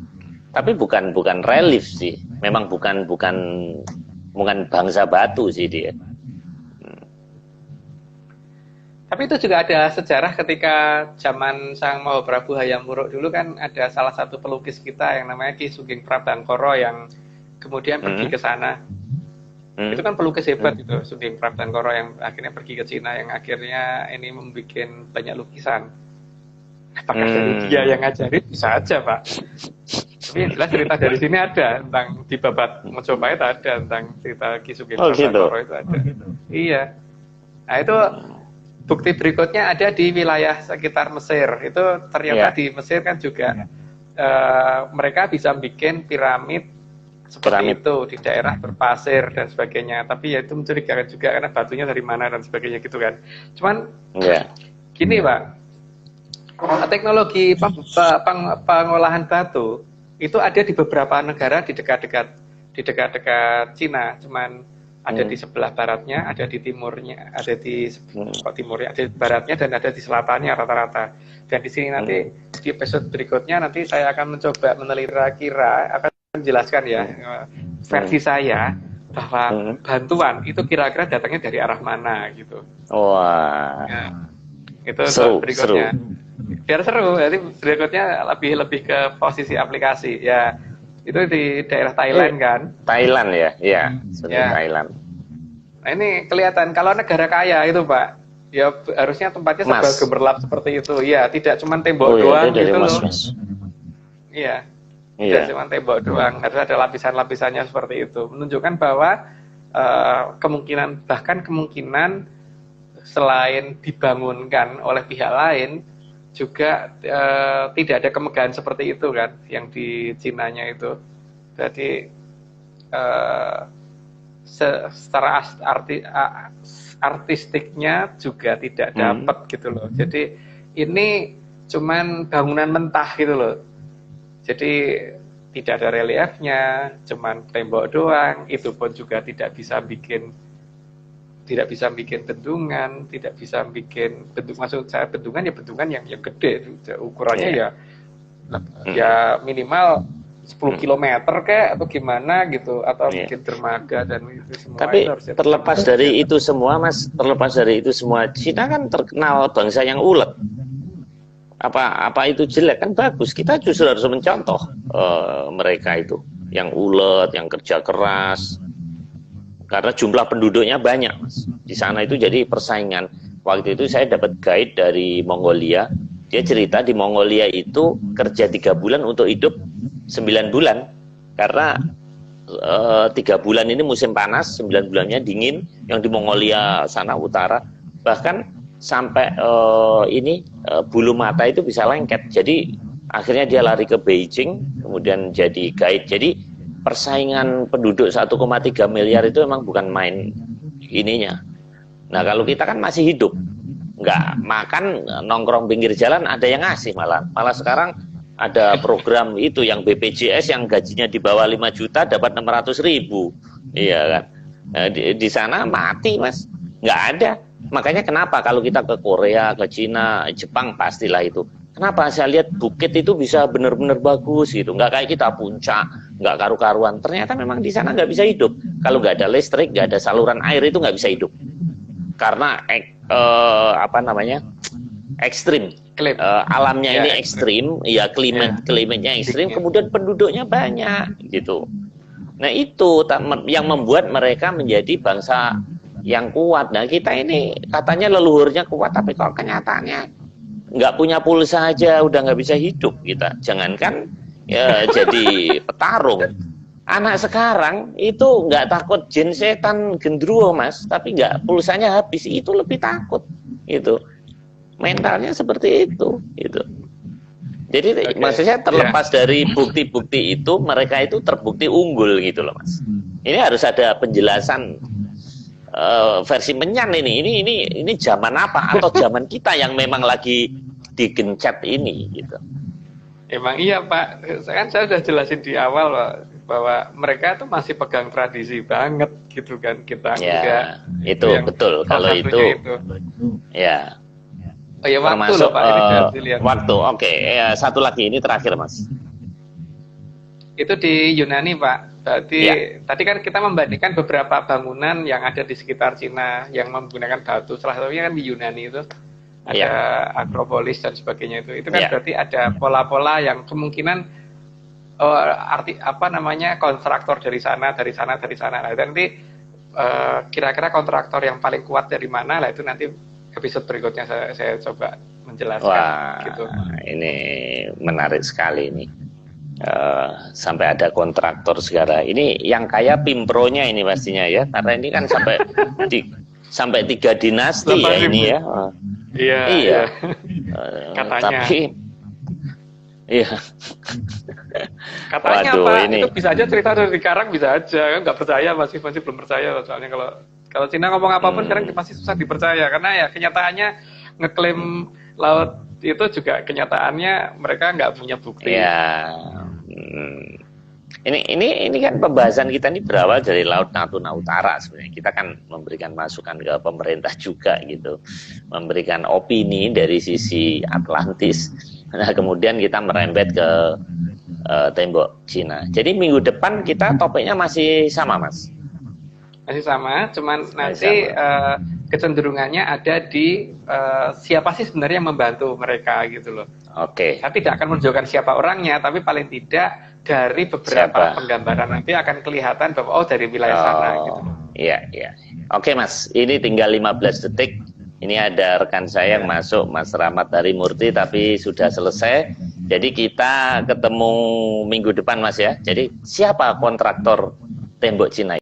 tapi bukan relief sih. Memang bukan bangsa batu sih dia. Tapi itu juga ada sejarah ketika zaman Sang Mahaprabu Hayam Wuruk dulu kan ada salah satu pelukis kita yang namanya Ki Sugeng Prabangkara yang kemudian pergi ke sana. Itu kan pelukis hebat itu, Sugeng Prabangkara yang akhirnya pergi ke Cina, yang akhirnya ini membuat banyak lukisan. Apakah dari dia yang ngajarin? Bisa aja Pak. Tapi yang jelas cerita dari sini ada tentang di Babat Mojopahit, ada tentang cerita Ki Sugeng Prabangkara itu ada. Iya. Nah itu bukti berikutnya ada di wilayah sekitar Mesir. Itu ternyata di Mesir kan juga mereka bisa bikin piramid seperti itu di daerah berpasir dan sebagainya. Tapi ya itu mencurigakan juga karena batunya dari mana dan sebagainya gitu kan. Cuman gini Pak, teknologi pengolahan batu itu ada di beberapa negara di dekat-dekat Cina. Cuman ada di sebelah baratnya, ada di timurnya, ada di timurnya, ada di baratnya, dan ada di selatannya rata-rata. Dan di sini nanti di episode berikutnya nanti saya akan mencoba meneliti kira akan menjelaskan ya versi saya bahwa bantuan itu kira-kira datangnya dari arah mana gitu. Wah. Ya, itu Seru, berikutnya. Biar seru, jadi berikutnya lebih ke posisi aplikasi. Ya, itu di daerah Thailand kan? Thailand ya, iya, Ya. Thailand. Nah ini kelihatan kalau negara kaya itu Pak, ya harusnya tempatnya serba gemerlap seperti itu. Ya, tidak cuma tembok doang gitu loh. Iya. Tidak cuma tembok doang, harus ada lapisan-lapisannya seperti itu. Menunjukkan bahwa kemungkinan selain dibangunkan oleh pihak lain, juga tidak ada kemegahan seperti itu kan, yang di Cinanya itu. Jadi secara artistiknya juga tidak dapat gitu loh. Jadi ini cuman bangunan mentah gitu loh. Jadi tidak ada reliefnya, cuman tembok doang. Itu pun juga tidak bisa bikin bendungan, tidak bisa bikin bentuk, maksud saya bendungan yang gede, ukurannya ya minimal 10 km kayak atau gimana gitu, atau bikin dermaga dan itu semua. Tapi itu terlepas dari itu semua Mas, Cina kan terkenal bangsa yang ulet. Apa itu jelek? Kan bagus, kita justru harus mencontoh mereka itu yang ulet, yang kerja keras, karena jumlah penduduknya banyak Mas. Di sana itu jadi persaingan. Waktu itu saya dapat guide dari Mongolia, dia cerita di Mongolia itu kerja 3 bulan untuk hidup 9 bulan, karena 3 bulan ini musim panas, 9 bulannya dingin, yang di Mongolia sana utara bahkan sampai bulu mata itu bisa lengket. Jadi akhirnya dia lari ke Beijing, kemudian jadi guide. Jadi persaingan penduduk 1,3 miliar itu memang bukan main ininya. Nah kalau kita kan masih hidup, nggak makan, nongkrong pinggir jalan ada yang ngasih, malah sekarang ada program itu yang BPJS yang gajinya di bawah 5 juta dapat 600.000, iya kan. Nah, di sana mati Mas, nggak ada. Makanya kenapa kalau kita ke Korea, ke Cina, Jepang pastilah itu. Kenapa saya lihat bukit itu bisa benar-benar bagus gitu, nggak kayak kita puncak, nggak karu-karuan. Ternyata memang di sana nggak bisa hidup. Kalau nggak ada listrik, nggak ada saluran air itu nggak bisa hidup. Karena ekstrim. Alamnya ini ekstrim, ya klimatnya ekstrim, kemudian penduduknya banyak gitu. Nah itu yang membuat mereka menjadi bangsa yang kuat. Nah kita ini katanya leluhurnya kuat, tapi kalau kenyataannya nggak punya pulsa aja udah nggak bisa hidup kita. Jangankan ya jadi petarung. Anak sekarang itu nggak takut jin setan gendruwo Mas, tapi nggak, pulsanya habis itu lebih takut itu. Mentalnya seperti itu gitu. Jadi maksudnya terlepas dari bukti-bukti itu, mereka itu terbukti unggul gitu loh Mas. Ini harus ada penjelasan versi menyan ini zaman apa, atau zaman kita yang memang lagi digencet ini gitu. Emang iya Pak, saya sudah jelasin di awal Pak, bahwa mereka tuh masih pegang tradisi banget gitu kan, kita enggak. Itu betul, kalau itu ya. Oh ya, waktu termasuk loh, Pak, ini waktu. Oke. Ya, satu lagi, ini terakhir Mas. Itu di Yunani Pak. Berarti tadi kan kita membandingkan beberapa bangunan yang ada di sekitar Cina yang menggunakan batu. Salah satunya kan di Yunani itu ada Akropolis dan sebagainya itu kan berarti ada pola-pola yang kemungkinan kontraktor dari sana. Nah, itu nanti kira-kira kontraktor yang paling kuat dari mana lah, itu nanti episode berikutnya saya coba menjelaskan. Wah, gitu. Ini menarik sekali ini. Sampai ada kontraktor segala. Ini yang kaya Pimpronya ini pastinya ya, karena ini kan sampai 3 dinasti ya ini ya. Iya. Katanya. Tapi katanya Pak, itu bisa aja cerita dari Karang, bisa aja. Nggak percaya, masih belum percaya. Soalnya kalau Cina ngomong apapun sekarang masih susah dipercaya, karena ya kenyataannya ngeklaim laut itu juga kenyataannya mereka nggak punya bukti. Ya. Ini kan pembahasan kita ini berawal dari Laut Natuna Utara sebenarnya. Kita kan memberikan masukan ke pemerintah juga gitu, memberikan opini dari sisi Atlantis. Nah kemudian kita merembet ke tembok Cina. Jadi minggu depan kita topiknya masih sama, Mas. Masih sama, cuman nanti kecenderungannya ada di siapa sih sebenarnya yang membantu mereka gitu loh. Oke. Saya tidak akan menunjukkan siapa orangnya, tapi paling tidak dari beberapa penggambaran nanti akan kelihatan bahwa dari wilayah sana gitu. Iya, iya. Oke, Mas. Ini tinggal 15 detik. Ini ada rekan saya yang masuk, Mas Rahmat Harimurti, tapi sudah selesai. Jadi kita ketemu minggu depan, Mas ya. Jadi siapa kontraktor tembok Cina?